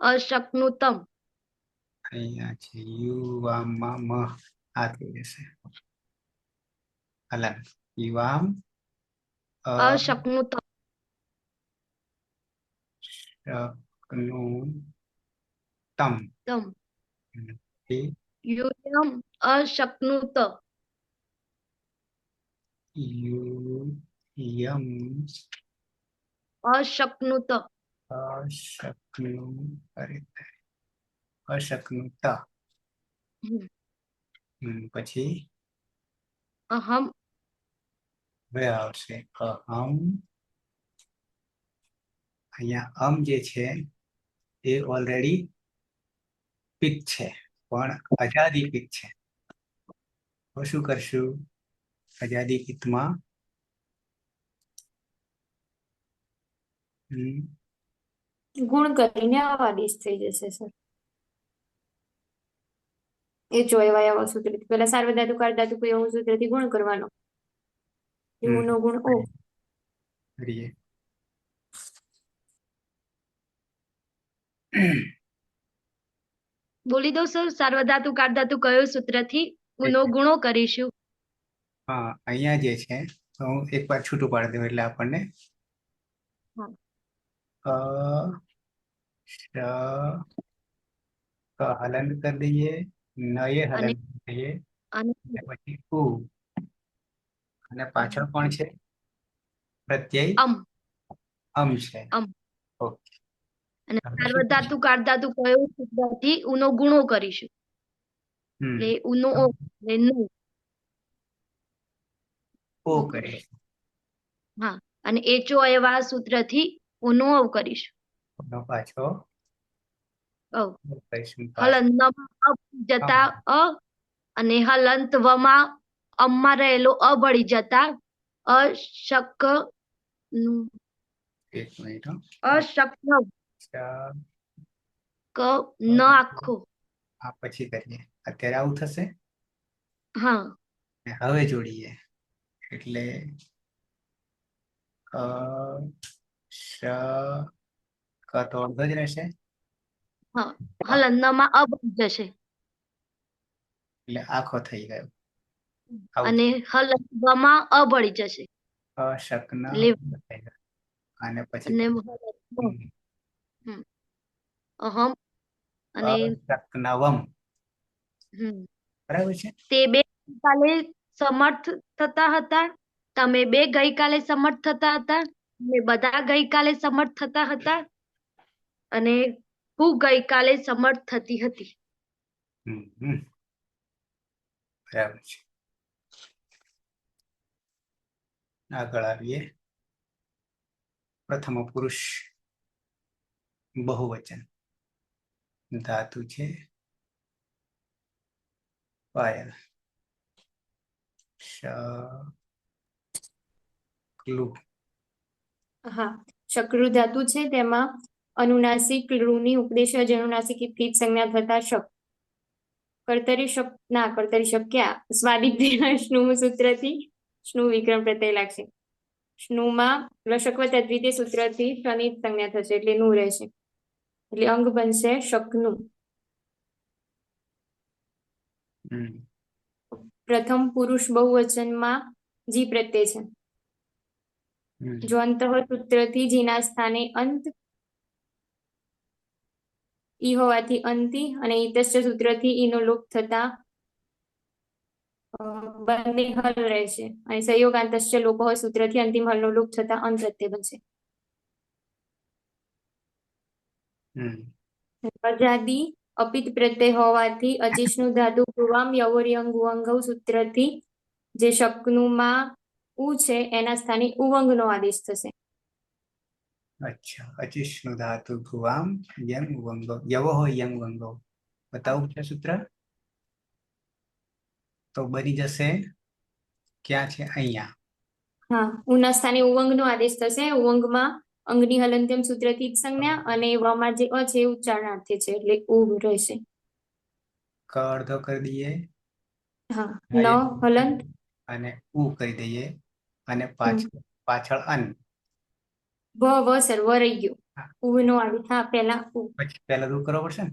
અશક્નુતમ અહીંયા છે યુવામાં મ આ થઈ જશે હલન યુવામ અશક્નુતમ અશક્નુતમ તમ તમ એ યુયમ અશક્નુત યમ અશક્નુત અશક્નુ અરે અશક્નુત હમ. પછી અહમ હવે આવશે અહમ અહીંયા જે છે એ ઓલરેડી પિત છે પણ અજાદી પિત છે તો શું કરશું અજાદી પિત્તમાં ગુણ કરીને અવાદિશ થઈ જશે સર. એ જોયવાયા સૂત્રથી પેલા સાર્વધાતુ કાર્ધાતુ એવું સૂત્રથી ગુણ કરવાનો. નો ગુણ ઓ. કરીએ બોલી દો સર સાર્વધાતુ કાર્ધાતુ કયો સૂત્રથી ઉનો ગુણો કરીશું. હા અહીંયા જે છે તો હું એક વાર છૂટું પાડી દઉં એટલે આપણને હા. હલન કરી દઈએ નયે હલન અને કરી દઈએ અને પછી ઉ અને પાછળ કોણ છે પ્રત્યય અમ છે અમ. ઓકે અને હવે શું સાર્વધાતુ કાર્ધાતુ કયો સૂત્રથી ઉનો ગુણો કરીશું. એટલે ઉનો ઓ એટલે નું. ઓ કરે હા અને એચો એવા સૂત્રથી ઉનો અવ કરીશું. પાછો અવ કરીશું હલંતમાં અ જતા અ અને હલંત વમાં અમમાં રહેલો અ ભળી જતા અશક એક મિનિટ અશક્ન ક ન આખો. આ પછી કરીએ અત્યારે આવું થશે હા ને હવે જોડીએ એટલે ક તો અડધો જ રહેશે હા હલંતમાં અ ભળી જશે એટલે આખો થઈ ગયો અને હલંત વમાં અ ભળી જશે અશક્ન એટલે અને પછી અને અહમ અને અશક્નવમ બરાબર છે તે બે ગઈકાલે સમર્થ થતા હતા. તમે બે ગઈકાલે સમર્થ થતા હતા. અમે બધા ગઈકાલે સમર્થ થતા હતા અને હું ગઈકાલે સમર્થ થતી હતી. બરાબર છે આગળ આવીએ પ્રથમ પુરુષ બહુવચન ધાતુ છે પાયલ શકલું હા શક્રુ ધાતુ છે તેમાં અનુનાસિક લુની ઉપદેશ અનુનાસિક થી સંજ્ઞા થતા શક કર્તરી શક્યા સ્વાદિત્ય સ્નુ સૂત્રથી સ્નુ વિક્રમ પ્રત્યય લાગશે. સ્નુમાં લશકવત અદ્વિતીય સૂત્રથી શનિ સંજ્ઞા થશે એટલે નું રહેશે એટલે અંગ બનશે શકનું. પ્રથમ પુરુષ બહુવચનમાં જી પ્રત્યય છે. જો અંત સૂત્રથી જીના સ્થાને અંત ઈ હોવાથી અંતિ અને ઈતશ્ચ સૂત્રથી ઈનો લોપ થતા બંને હલ રહેશે અને સંયોગાંતશ્ચ લોપ હોય સૂત્રથી અંતિમ હલનો લોપ થતા અંત પ્રત્યય બનશે. અજાદી અપિત પ્રત્યય હોવાથી અચિષ્ણુ ધાતુ પૂર્વામ યવોર્યંગુઅંગવ સૂત્રથી જે શકનુમાં ઉ છે એના સ્થાને ઉવંગનો આદેશ થશે. અચ્છા અચિષ્ણુ ધાતુ ભુવામ યંગ વંગો યવો હોય યંગ વંગો બતાવું છે સૂત્ર તો બની જશે ક્યાં છે અહીંયા હા ઉના સ્થાને ઉવંગનો આદેશ થશે. ઉવંગમાં અંગની હલંત્યમ સૂત્રથી જ સંજ્ઞા અને વામાં જે અ છે એ ઉચ્ચારણાર્થે છે એટલે ઉ રહેશે. ક અડધો કરી દઈએ હા ન હલંત અને ઉ કરી દઈએ અને પાછળ પાછળ અન, સર વ રહી ગયો. હા. ઉ નો આવી, હા પેલા ઉ. પછી પહેલા દૂર કરવો પડશે ને,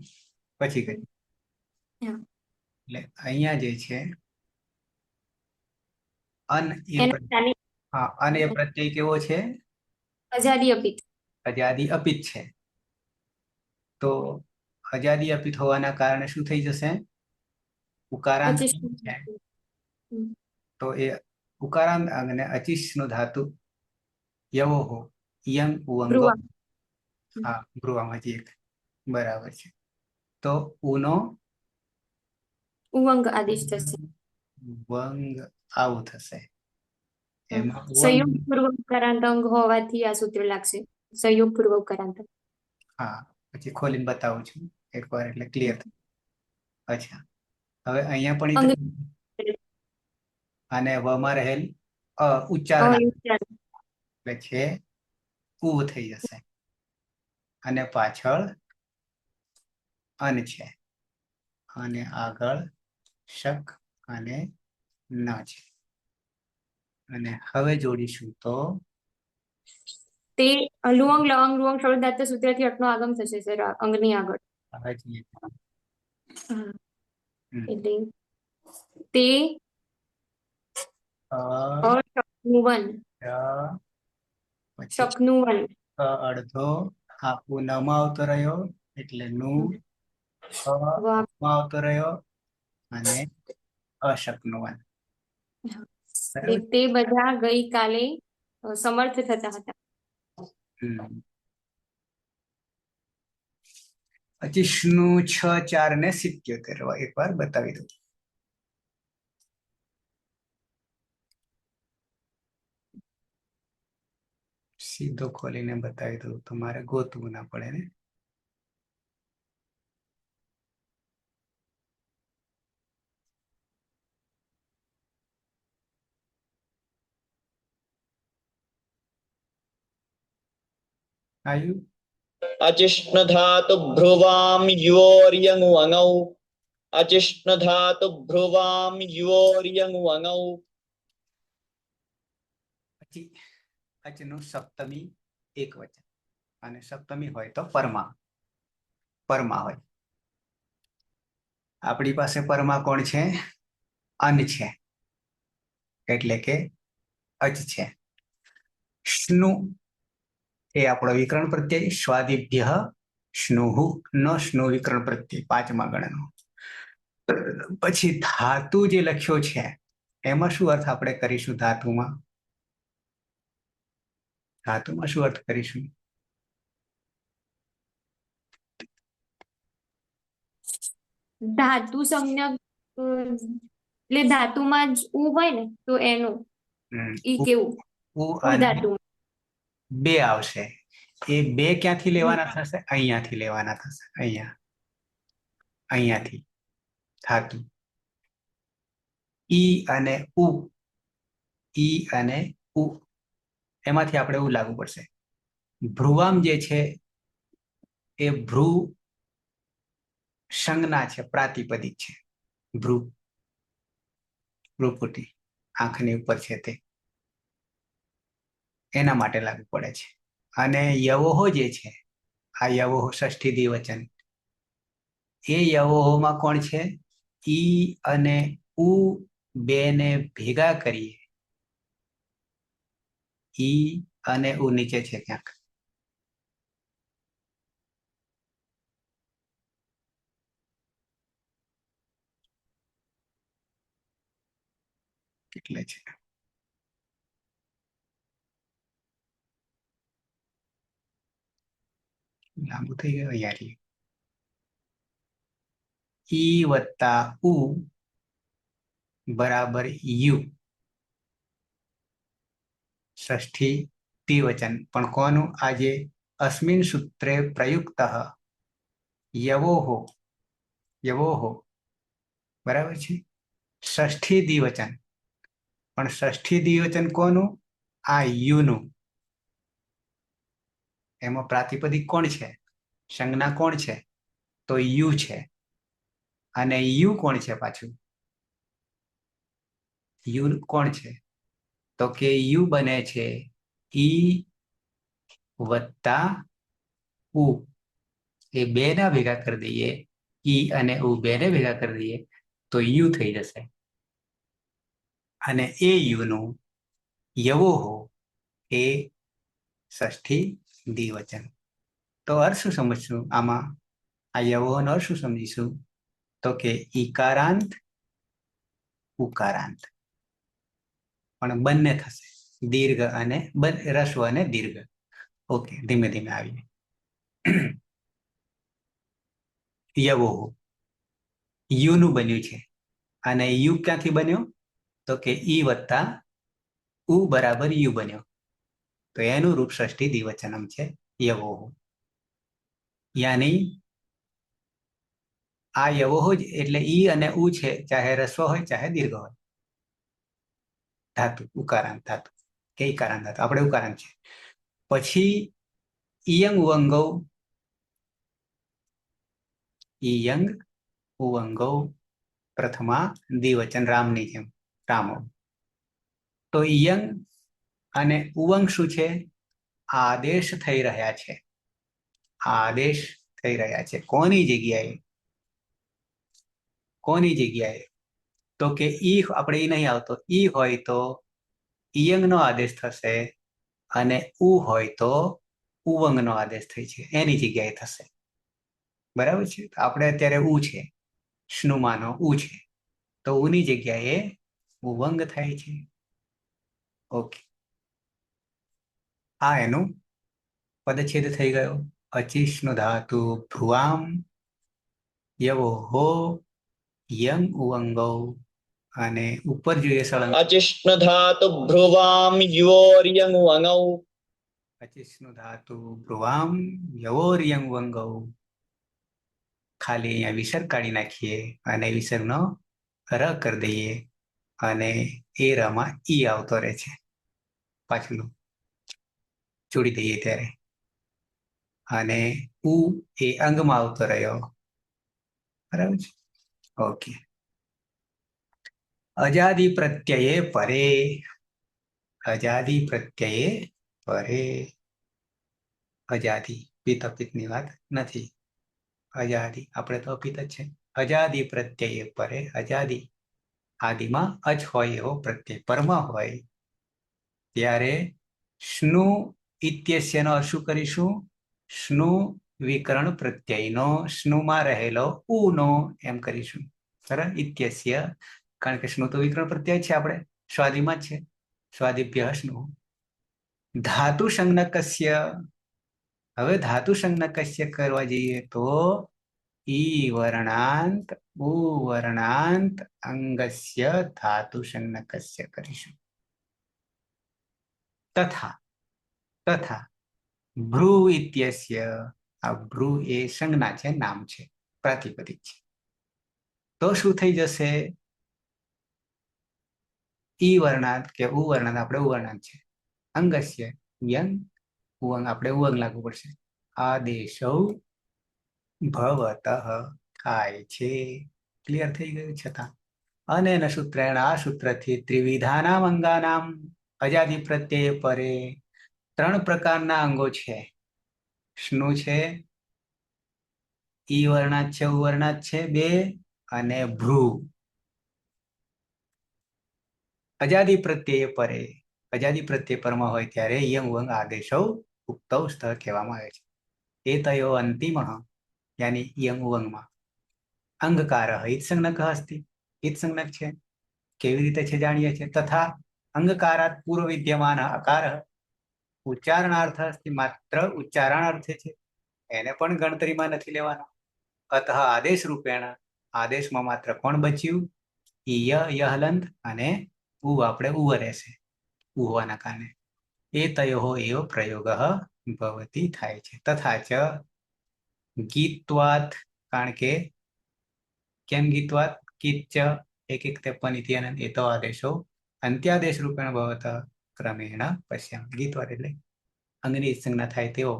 પછી કરી. હા. એટલે અહીંયા જે છે અન એ એના સ્થાને હા, અન એ પ્રત્યય કેવો છે? અજાદી અપિત. અજાદી અપિત છે. તો અજાદી અપિત હોવાના કારણે શું થઈ જશે? ઉકારાંત પચીસ. છે. તો એ ઉકારાંત અને અચીશ નું ધાતુ યવોહો યંગ ઉવંગો. ભ્રુવા. હા, ભ્રુવામાંથી એક બરાબર છે. તો ઉનો ઉવંગ આદેશ થશે. વંગ આવું થશે. એમાં સંયોગ પૂર્વક ઉકારાંત અંગ હોવાથી આ સૂત્ર લાગશે. સંયોગ પૂર્વક ઉકારાંત. હા, પછી ખોલીને બતાવું છું એકવાર એટલે ક્લિયર. અચ્છા, હવે અહીંયા પણ અંગ અને વમાં રહેલ ઉચ્ચારણ અયુચ્ચારણ. એટલે છે ઉ થઈ જશે અને પાછળ અન છે અને આગળ શક અને ન છે. અને હવે જોડીશું તો તે લુઅંગ લવંગ લુઅંગ શબ્દાર્થ સૂત્રથી અટનો આગમ થશે સર અંગની આગળ. હજી એટલે તે અ, અશકનું વન. પછી શકનું વન. અડધો આપું નમાં આવતો રહ્યો એટલે નું વાહ. આવતો રહ્યો અને અશકનું વન. બરાબર. તે બધા ગઈકાલે સમર્થ થતા હતા. 25 નું 6 4 ને 77 એકવાર બતાવી દઉં. સીધો ખોલીને બતાવી દઉં તો મારે ગોતવું ના પડે ને. આવ્યું? अचिष्ण धातु भ्रुवाम योर्यंग वंगौ अचिष्ण धातु भ्रुवाम योर्यंग वंगौ. પછી અચનું સપ્તમી એક વચન અને સપ્તમી હોય તો પરમા હોય. આપણી પાસે પરમા કોણ છે? અન છે એટલે કે અચ છે. શ્નુ એ આપણો વિકરણ પ્રત્યય. સ્વાદિભ્ય સ્નુહુ નો સ્નુ વિકરણ પ્રત્યય પાંચમા ગણનો. પછી ધાતુ જે લખ્યો છે એમાં શું અર્થ આપણે કરીશું? ધાતુમાં શું અર્થ કરીશું? ધાતુ સંજ્ઞક એટલે ધાતુમાં જ ઉ હોય ને તો એનું ઈ કેવું ઉ અને ધાતુ. બે આવશે. એ બે ક્યાંથી લેવાના થશે? અહીંયાથી લેવાના થશે. અહીંયાથી ધાતુ ઈ અને ઉ એમાંથી આપણે એવું લાગુ પડશે. ભ્રુવામ જે છે એ ભ્રુ સંજ્ઞા છે, પ્રાતિપદિક છે. ભ્રુપુટી આંખની ઉપર છે તે એના માટે લાગુ પડે છે. અને યવોહો જે છે, આ યવોહો ષષ્ઠી દ્વિવચન, એ યવોહોમાં કોણ છે? ઈ અને ઉ બે ને ભેગા કરીએ. ઈ અને ઉ નીચે છે ક્યાંક. કેટલે છે? લાંબુ થઈ ગયું અહીંયાથી. ઈ વત્તા ઉ બરાબર યુ. ષષ્ઠી દ્વિવચન પણ કોનું? આજે અસ્મિન સૂત્રે પ્રયુક્ત યવોહો બરાબર છે. ષષ્ઠી દ્વિવચન પણ ષષ્ઠી દ્વિવચન કોનું? આ યુનું. એમાં પ્રાતિપદિક કોણ છે? સંજ્ઞા કોણ છે? તો યુ છે. અને યુ કોણ છે? પાછું યુ કોણ છે? તો કે યુ બને છે ઈ વત્તા ઉ એ બે ના ભેગા કરી દઈએ, ઈ અને ઉ બે ને ભેગા કરી દઈએ તો યુ થઈ જશે. અને એ યુ નું યવોહો એ ષષ્ઠી દ્વિવચન. તો અર્થ શું સમજશું આમાં? આ યવોહો નો અર્થ શું સમજીશું? તો કે ઈકારાંત ઉકારાંત પણ બંને થશે, દીર્ઘ અને રસ્વ અને દીર્ઘ. ઓકે, ધીમે ધીમે આવીએ. યવોહો યુ નું બન્યું છે, અને યુ ક્યાંથી બન્યો? તો કે ઈ વત્તા ઉ બરાબર યુ બન્યો, તો એનું રૂપ ષષ્ઠી દ્વિવચનમ છે યવોહો. યાની આ યવોહો જ એટલે ઈ અને ઉ છે, ચાહે રસ્વ હોય ચાહે દીર્ઘ હોય. ધાતુ ઉકારાંત ધાતુ કે ઈકારાંત ધાતુ, આપણે ઉકારાંત છે. પછી ઈયંગ ઉવંગૌ, ઈયંગ ઉવંગૌ પ્રથમા દ્વિવચન રામની જેમ રામો. તો ઈયંગ અને ઉવંગ શું છે? આદેશ થઈ રહ્યા છે. આદેશ થઈ રહ્યા છે કોની જગ્યાએ? કોની જગ્યાએ? તો કે ઈ આપણે ઈ નહીં આવતો, ઈ હોય તો ઈયંગ નો આદેશ થશે, અને ઉ હોય તો ઉવંગ નો આદેશ થઈ છે, એની જગ્યાએ થશે. બરાબર છે. આપણે અત્યારે ઉ છે, શ્નુમાનો ઉ છે, તો ઉની જગ્યાએ ઉવંગ થાય છે. ઓકે, આ એનું પદચ્છેદ થઈ ગયો. અચિષ્ણુ ધાતુ ભ્રુવામ યવોહો યંગ ઉવંગૌ, અને ઉપર જોઈએ સળંગ અચિષ્ણ ધાતુ ભ્રુવામ યોર્યંગ વંગૌ. અચિષ્ણુ ધાતુ ભ્રુવામ યવોર્યંગ ઉવંગૌ. ખાલી અહીંયા વિસર્ગ કાઢી નાખીએ અને વિસર્ગનો ર કરી દઈએ, અને એ રમાં ઈ આવતો રહે છે, પાછલું જોડી દઈએ ત્યારે. અને ઉ એ અંગમાં આવતો રહ્યો. બરાબર છે. ઓકે. અજાદિ પ્રત્યયે પરે, અજાદિ પ્રત્યયે પરે. અજાદિ પિત અપિતની વાત નથી. અજાદિ આપણે તો અપિત જ છે. અજાદિ પ્રત્યયે પરે, અજાદિ આદિમાં અજ હોય એવો પ્રત્યય પરમાં હોય ત્યારે શ્નુ ઇત્યસ્યનો શું કરીશું? શ્નુ વિકરણ પ્રત્યયનો શ્નુમાં રહેલો ઉનો એમ કરીશું. બરાબર? ઇત્યસ્ય, કારણ કે શ્નુ તો વિકરણ પ્રત્યય છે, આપણે સ્વાદિમાં જ છે. સ્વાદિભ્ય શ્નુ. ધાતુ સંજ્ઞકસ્ય, હવે ધાતુ સંજ્ઞકસ્ય કરવા જઈએ તો ઈ વર્ણાંત ઉ વર્ણાંત અંગસ્ય ધાતુ સંજ્ઞકસ્ય કરીશું. તથા તથા ભ્રુ ઇત્યસ્ય, આ ભ્રુ એ સંજ્ઞા છે, નામ છે, પ્રાતિપદિક છે. તો શું થઈ જશે? ઈ વર્ણાંત કે ઉ વર્ણાંત, આપણે ઉ વર્ણાંત છે, અંગસ્ય યંગ ઉવંગ, આપણે ઉવંગ લાગુ પડશે. આદેશો ભવતઃ થાય છે. ક્લિયર થઈ ગયું? છતાં અને સૂત્રેણ, આ સૂત્રથી ત્રિવિધાનામ અંગાનામ અજાદિ પ્રત્યય પરે, ત્રણ પ્રકારના અંગો છે. શ્નુ છે, ઈ વર્ણાત છે, ઉ વર્ણાત છે બે, અને ભ્રુ. અજાદિ પ્રત્યય પરે, અજાદિ પ્રત્યય પરમાં હોય ત્યારે યંગ ઉવંગ આદેશો ઉક્તૌ સ્થ કહેવામાં આવે છે. એ તયો અંતિમ યાની યંગ ઉવંગમાં અંગકાર હિતસંજ્ઞક અસ્તિ, હિતસંજ્ઞક છે. કેવી રીતે છે જાણીએ છીએ. તથા અંગકારાત પૂર્વ વિદ્યમાન અકાર ઉચ્ચારણાર્થ અસ્તિ, માત્ર ઉચ્ચારણાર્થે છે, એને પણ ગણતરીમાં નથી લેવાનો. અતઃ આદેશ રૂપેણ, આદેશમાં માત્ર કોણ બચ્યું? ઈય યહલંત, અને ઉ આપણે ઉવ રહેશે, ઉ હોવાના કારણે. એ તયો એવો પ્રયોગ ભવતી થાય છે. તથા ચ ગીત્વાત, કારણ કે કેમ ગીત્વાત? કિચ્ચ એક એક તેપન ઇતિ અનંત એતો આદેશો અંત્યાદેશ રૂપેણ ભવત ક્રમેણ પશ્યામ. ગીત્વાત એટલે અંગની સંજ્ઞા થાય તેવો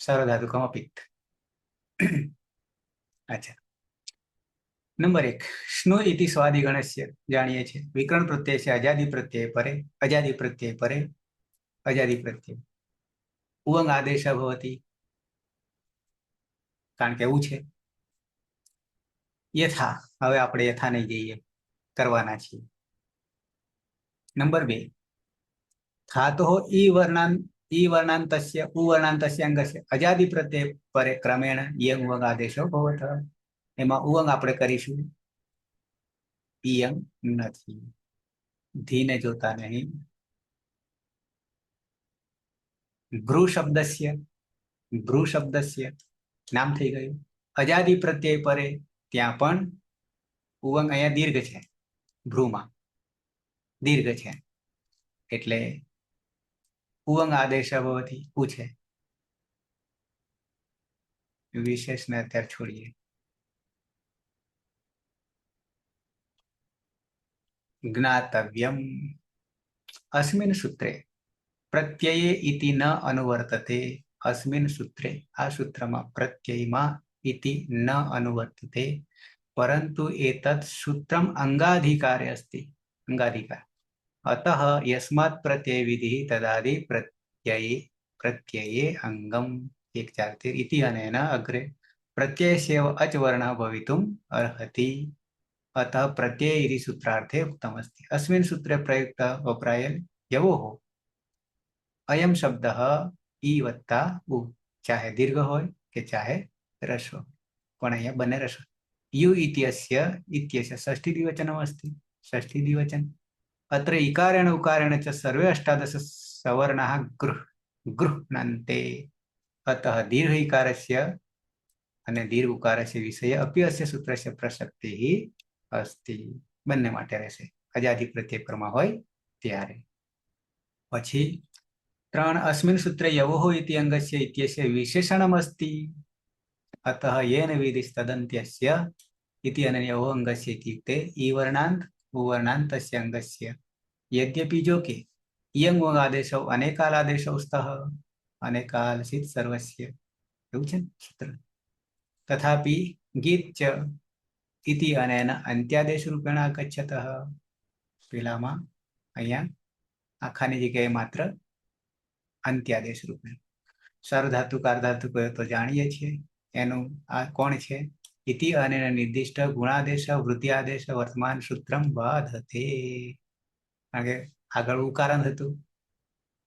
સર્વધાતુકમ અપિત. અચ્છા, નંબર 1 શ્નુ ઇતિ સ્વાદિગણસ્ય જાણીએ છીએ. વિકરણ પ્રત્યય છે, અજાદિ પ્રત્યય પરે, અજાદિ પ્રત્યય પરે અજાદી પ્રત્યય. ઉવંગ આદેશ ભવતી, કારણ કે એવું છે. યથા, હવે આપણે યથા નહીં જઈએ, કરવાના છીએ. નંબર 2, धातोः ઈ વર્ણાંતસ્ય ઉવર્ણાંતસ્ય અંગસ્ય અજાદી પ્રત્યય પરે ક્રમેણ યંગ ઉવંગ આદેશો ભવત. એમાં ઉવંગ આપણે કરીશું, ઈયંગ નથી, ધીને જોતા નહીં. ભ્રૂ શબ્દસ્ય નામ થઈ ગયું. અજાદી પ્રત્યય પરે ત્યાં પણ ઉવંગ, અહીંયા દીર્ઘ છે, ભ્રૂમાં દીર્ઘ છે, એટલે ઉવંગ આદેશ ભવતી પૂછે. વિશેષને અત્યારે છોડીએ. જ્ઞાતવ્યમ અસ્મિન સૂત્રે પ્રત્યયે ઇતિ ન અનુવર્તતે. અસ્મિન સૂત્રે, આ સૂત્રમાં પ્રત્યયમાં ઇતિ ન અનુવર્તતે, પરંતુ એતत् સૂત્રમ અંગાધિકારે અસ્તિ. અંગાધિકાર. અતઃ યસ્માत् પ્રત્યય વિધિ તદાદિ પ્રત્યયે અંગમ 1-4 ઇતિ અનેન અગ્રે પ્રત્યયસ્યૈવ અચ વર્ણः ભવિતુમ અર્હતિ. अतः प्रत्यय इति सूत्रार्थे उक्तमस्ति. अस्मिन् सूत्रे प्रयुक्त वप्रायल यवोः अयम शब्द ઈ વત્તા ઉ, ચાહે દીર્ઘ હોય કે ચાહે રસ્વ, પણ અહીંયા બંને રસ્વ. યુ ઇત્યસ્ય ષષ્ઠી દ્વિવચનમ અસ્તિ. ષષ્ઠી દ્વિવચન. અત્ર ઇકારેણ ઉકારેણ ચ સર્વે અષ્ટાદશ સવર્ણાः ગૃહ્ણન્તે. અતઃ દીર્ઘ ઇકારસ્ય અને દીર્ઘ ઉકારસ્ય વિષય અપી અસ્ય સૂત્રસ્ય પ્રસક્તિઃ અસ્તિ. બંને માટે રહેશે, અજાદી પ્રત્યય ક્રમ હોય ત્યારે. પછી 3, અસ્મિન સૂત્રે યવોઃ ઇતિ અંગસ્ય ઇત્યસ્ય વિશેષણમ અસ્તિ. અતઃ યેન વિધિસ્તદન્ત્યસ્ય ઇતિ અનન્યવો અંગસ્ય ઇત્યુક્તે ઈ વર્ણાંત ઉવર્ણાંતસ્ય અંગસ્ય. યદ્યપિ જો કે ઈયંગ ઉવંગ આદેશો અનેકાલાદેશો સ્તઃ, અનેકાલસિત સર્વસ્ય, એવું છે સૂત્ર. તથાપિ ગીત ચ ઇતિ અનેન અંત્યાદેશ રૂપેણ ગચ્છતઃ. પેલામાં અહીંયા આખાની જગ્યાએ માત્ર અંત્યાદેશ રૂપેણ. સરધાતુ કારધાતુ તો જાણીએ છીએ, એનું આ કોણ છે? ઇતિ અનેન નિર્દિષ્ટ ગુણાદેશ વૃદ્ધિઆદેશ વર્તમાન સૂત્રમ બાધતે. કારણ કે આગળ ઉકારણ હતું,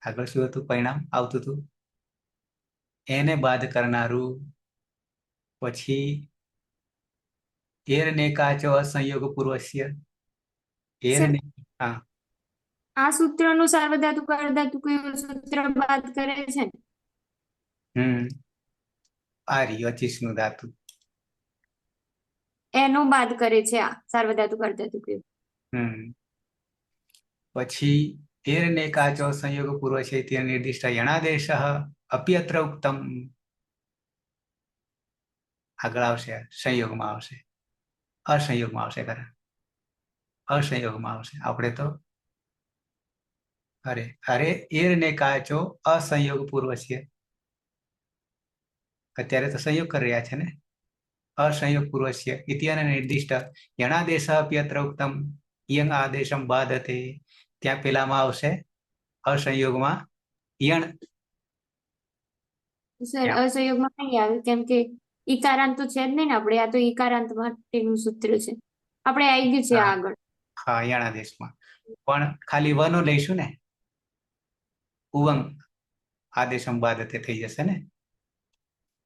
આગળ શું હતું? પરિણામ આવતું હતું, એને બાદ કરનારું. પછી એર ને કાચો અસંયોગ પૂર્વસ્ય. એર ને, હા, આ સૂત્રનું સાર્વધાતુ અર્ધાતુ સૂત્ર બાદ કરે છે ને? આ રહ્યું અચિષ્ણુ ધાતુ. એનો બાદ કરે છે આ સાર્વધાતુ અર્ધાતુ. પછી એર ને કાચો સંયોગ પૂર્વ છે તે નિર્દિષ્ટ યણાદેશ અપી અત્ર ઉક્તમ. આગળ આવશે, સંયોગમાં આવશે, અસંયોગમાં આવશે. કારણ અસંયોગમાં આવશે. આપણે તો અરે એર ને કાચો અસંયોગ પૂર્વ છે. અત્યારે તો સંયોગ કરી રહ્યા છે ને. અસંયોગ પૂર્વસ્ય ઇત્યાન નિર્દિષ્ટ યણાદેશ અપી અત્ર ઉક્તમ યંગ આદેશમ બાધતે. ત્યાં પેલામાં આવશે અસંયોગમાં યણ. સર અસહયોગમાં નહીં આવે, કેમ કે ઈકારાંત તો છે જ નહીં ને આપણે. આ તો ઈકારાંત માટેનું સૂત્ર છે, આપણે આવી ગયું છે આગળ. હા, યણાદેશમાં પણ ખાલી વનો લઈશું ને, ઉવંગ આદેશમ બાધતે થઈ જશે ને.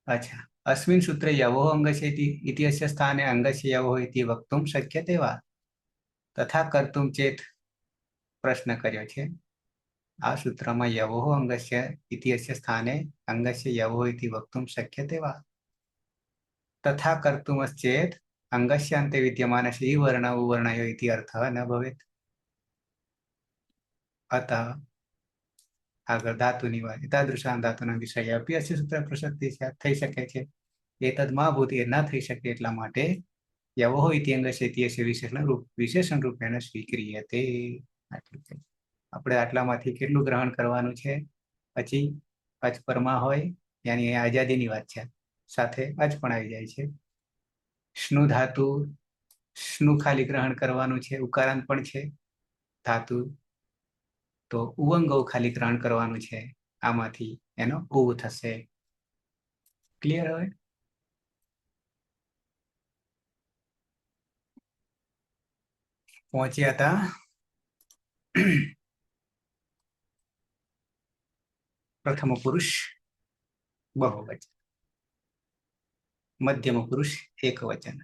અચ્છા, અસ્મિન સૂત્રે યવોઃ અંગસ્ય ઇત્યસ્ય સ્થાને અંગસ્ય યવોઃ ઇતિ વક્તુમ શક્યતે વા. તથા કર્તુમ ચેત પ્રશ્ન કર્યો છે. આ સૂત્રમાં યવોઃ અંગસ્ય ઇત્યસ્ય સ્થાને અંગસ્ય યવોઃ ઇતિ વક્તુમ શક્યતે વા. તથા કર્તુમશ્ચેત અંગસ્ય અંતે વિદ્યમાનસ્ય ઈ વર્ણ ઉવર્ણયો ઇતિ અર્થઃ ન ભવેત. અતઃ આગળ ધાતુની વાત. તાદૃશાન ધાતુના વિષય અપી અસ્ય સૂત્ર પ્રસક્તિ થઈ શકે છે. એતદ મહાભૂત એ ન થઈ શકે, એટલા માટે યવોઃ ઇતિ અંગસ્ય ઇત્યસ્ય વિશેષણ રૂપેણ સ્વીક્રિયતે. આપણે આટલામાંથી કેટલું ગ્રહણ કરવાનું છે? પછી અચપરમાં હોય, યાની અહીંયા આઝાદીની વાત છે, સાથે અચ પણ આવી જાય છે. શ્નુ ધાતુ, શ્નુ ખાલી ગ્રહણ કરવાનું છે, ઉકારાંત પણ છે. ધાતુ તો ઉવંગૌ ખાલી ગ્રહણ કરવાનું છે, આમાંથી એનો ઉવ થશે. ક્લિયર? હવે પહોંચ્યા હતા પ્રથમ પુરુષ બહુવચન, મધ્યમ પુરુષ એકવચન.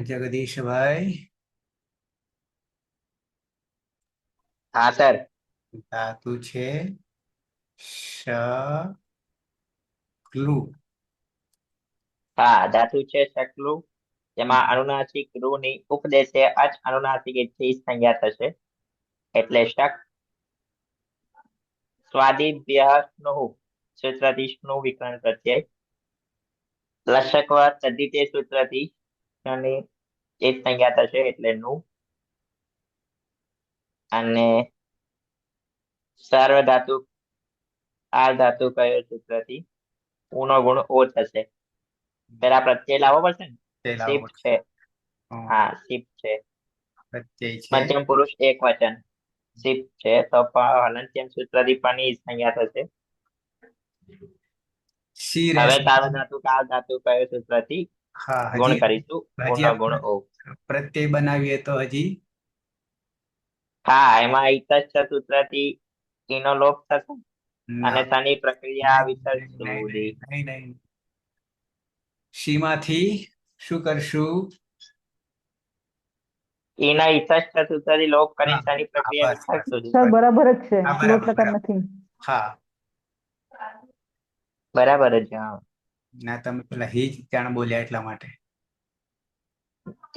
જગદીશભાઈ, હા સર. ધાતુ છે શકલું. હા, ધાતુ છે શકલું. જેમાં અનુનાસિક રૂ ની ઉપદેશે અચ અનુનાસિક થી સંજ્ઞા થશે એટલે શક. સ્વાદિભ્ય સ્નુઃ સૂત્રથી સ્નુઃ વિકરણ પ્રત્યય. લશકવ તદ્ધિતે સૂત્રથી શની એ જ સંજ્ઞા થશે એટલે નું. અને સર્વ ધાતુ આ ધાતુ કયો સૂત્રથી ઉનો ગુણ ઓ થશે. પેલા પ્રત્યય લાવવો પડશે ને. પેલા શિપ છે. હા, શિપ છે. પ્રત્યય છે. મધ્યમ પુરુષ એક વચન શિપ છે તો હલંત્યમ સૂત્રથી પણ ઈ સંજ્ઞા થશે. શી હવે રહેશે. તારો ધાતુ કાળ ધાતુ કયો સૂત્રથી હા, ગુણ હજી કરીશું હજી ઉનો ગુણ ઓ. પ્રત્યય બનાવીએ તો હજી હા, એમાં ઇતસ્થ સૂત્રથી ઈનો લોપ થશે અને ના. શનિ પ્રક્રિયા નહીં, વિસર્જ નહીં, સુધી. નહીં, નહીં. શીમાંથી શું કરશું? ઈના ઇતસ્થ સૂત્રથી લોપ કરીને હા, શનિ પ્રક્રિયા બસ, વિસર્જ બસ. સુધી. સર બરાબર જ છે, હા, લોટ બરાબર, લકાર બરાબર. નથી. હા, બરાબર જ. હા, ના તમે પેલા હિજ જાણ બોલ્યા એટલા માટે.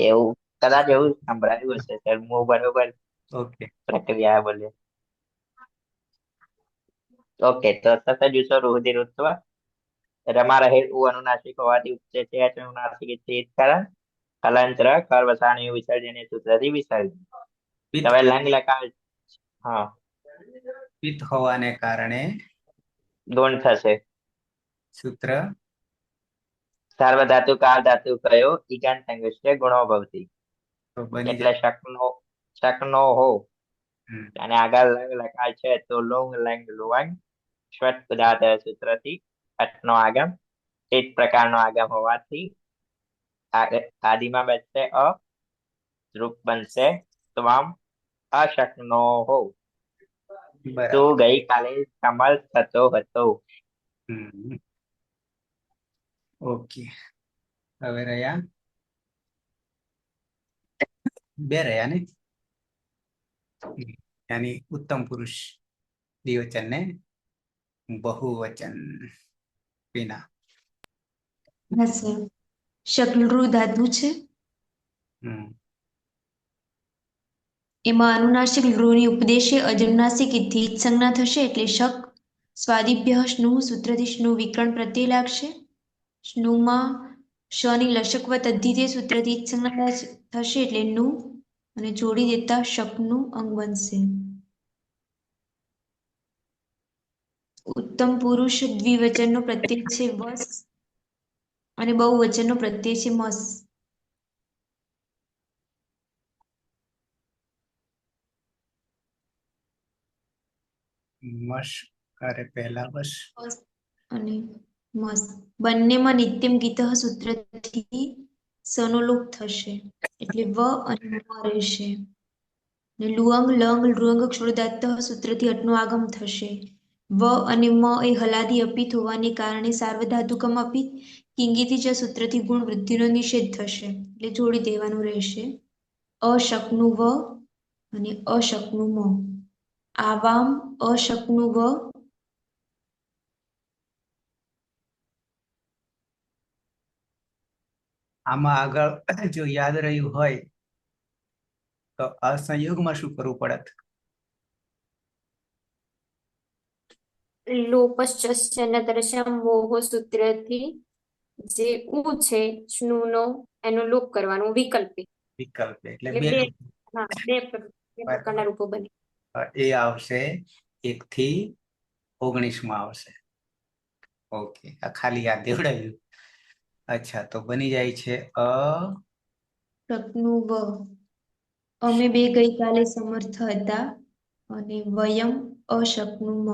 એવું કદાચ એવું સંભળાયું હશે સર. હું બરોબર ઓકે. પ્રક્રિયા બોલ્યો. ઓકે, તો સસજુસો રુધિર ઉત્સવ રમા રહે ઉ અનુનાસિક હોવાથી ઉપસે છે અનુનાસિક કારણ કલંત્ર કર વસાણી વિસર્જન સૂત્રથી વિસર્જન. પિત્ત હવે લંગ લકાર. હા, પિત્ત હોવાને કારણે ગુણ થશે. સૂત્ર સર્વ ધાતુ કાળ ધાતુ કયો ઈગાન સંઘર્ષે ગુણો ભવતી. તો બની એટલે શકનો હો જાય. અને આગળ લંગ લકાર છે તો લોંગ લંગ લુવાંગ શ્વત પદાર્થ સૂત્રથી અટનો આગમ એ જ પ્રકારનો આગમ હોવાથી આદિમાં બચશે અ, રૂપ બનશે ત્વમ અશકનો હો. બરાબર. તું ગઈકાલે કમલ થતો હતો. ઓકે. હવે રહ્યા બે રહ્યા ને, યાની ઉત્તમ પુરુષ દ્વિવચન ને બહુવચન વિના. હા સર, શકલૃ ધાતુ છે, એમાં અનુનાસિક લૃની ઉપદેશે અજનુનાસિક થી જ સંજ્ઞા થશે એટલે શક. સ્વાદિભ્ય સ્નુ સૂત્રથી સ્નુ વિકરણ પ્રત્યય લાગશે. સ્નુમાં શની લશકવ તદ્ધિતે સૂત્રથી જ સંજ્ઞા થશે એટલે નું અને જોડી દેતા શકનું અંગ બનશે. ઉત્તમ પુરુષ દ્વિવચનનો પ્રત્યય છે વસ અને બહુવચનનો પ્રત્યય છે મસ. મશ કરે પહેલા બસ અને મસ બંનેમાં નિત્યમ ગીત સૂત્રથી સનોલોપ થશે એટલે વ અને મ રહેશે. લુઅંગ લંગ લૃંગ ક્ષુરદાત્ત સૂત્રથી અટનું આગમ થશે. વ અને મ એ હલાદી અપિત હોવાને કારણે સાર્વધાતુકમ અપિત કિંગીથી જ સૂત્રથી ગુણ વૃદ્ધિનો નિષેધ થશે એટલે જોડી દેવાનું રહેશે. અશકનું વ અને અશકનું મ. આવામ અશકનું વ આમાં આગળ જો યાદ રહ્યું હોય તો અસંયોગમાં શું કરવું પડત? લોપશ્ચસ્ય મોહ સૂત્રથી જે ઉ છે સ્નુનો એનો લોપ કરવાનો વિકલ્પી. વિકલ્પ એટલે એટલે બે બે. હા, બે પ્રકારના રૂપો બને. એ આવશે 1 થી 19 માં આવશે. ઓકે, આ ખાલી યાદ દેવડાવ્યું. અચ્છા, તો બની જાય છે શકનું વ અમે બે ગઈકાલે સમર્થ હતા. અને વયમ અશક્નુમ,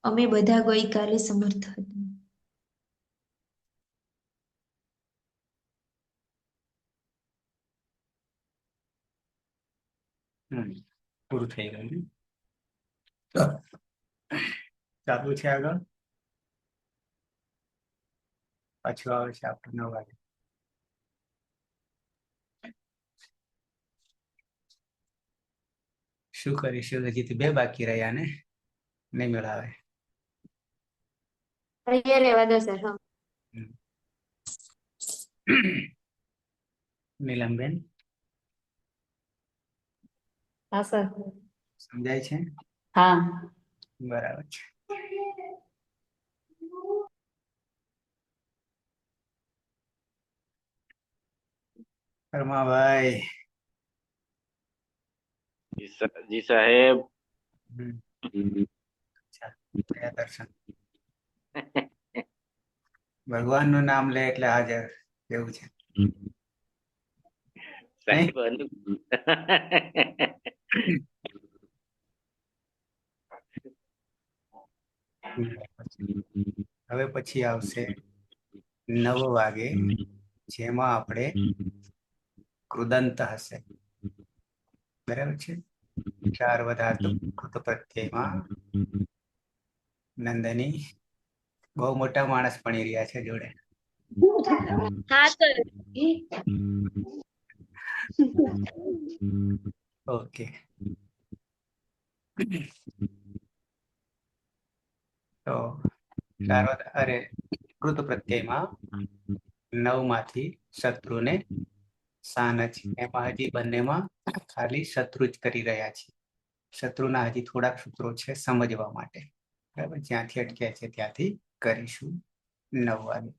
અમે બધા ગઈકાલે સમર્થ હતા. પૂરું થઈ ગયું ને? ચાલુ છે આગળ, પાછું આવે છે આપણે 9 વાગે. શું કરીશું? હજી તો 2 બાકી રહ્યા ને, નહીં મેળાવે. અહીંયા રહેવા દો સર. હા, નીલમબેન હા સર. સમજાય છે? હા. બરાબર છે. કર્માભાઈ. જી સાહેબ. કયા દર્શન? ભગવાનનું નામ લે એટલે હાજર, એવું છે. સાહેબ હવે પછી આવશે 9 વાગે, જેમાં આપણે કૃદંત હશે. બરાબર છે. 4 વધારતો કૃત પ્રત્યયમાં નંદની બહુ મોટા માણસ ભણી રહ્યા છે જોડે. હા સર. ઓકે. તો 4 અરે કૃત પ્રત્યયમાં 9 માંથી શત્રુને સાન છે. એમાં હજી બંનેમાં ખાલી શત્રુ જ કરી રહ્યા છે. શત્રુના હજી થોડાક સૂત્રો છે સમજવા માટે. બરાબર, જ્યાંથી અટક્યા છે ત્યાંથી કરીશું 9 વાગે.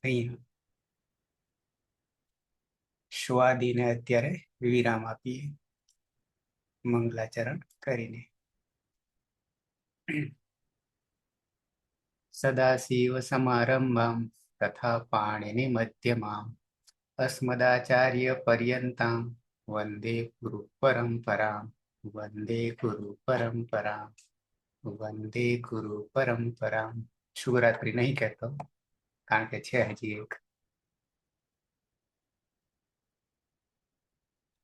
અહીંયા સ્વાદીને અત્યારે વિરામ આપીએ મંગલાચરણ કરીને. સદાશિવ સમારંભામ તથા પાણિનિ મધ્યમામ અસ્મદાચાર્ય પર્યંતામ વંદે ગુરુ પરંપરામ. વંદે ગુરુ પરંપરામ. વંદે ગુરુ પરંપરામ. શુભરાત્રી નહીં કહેતો, કારણ કે છે હજી એક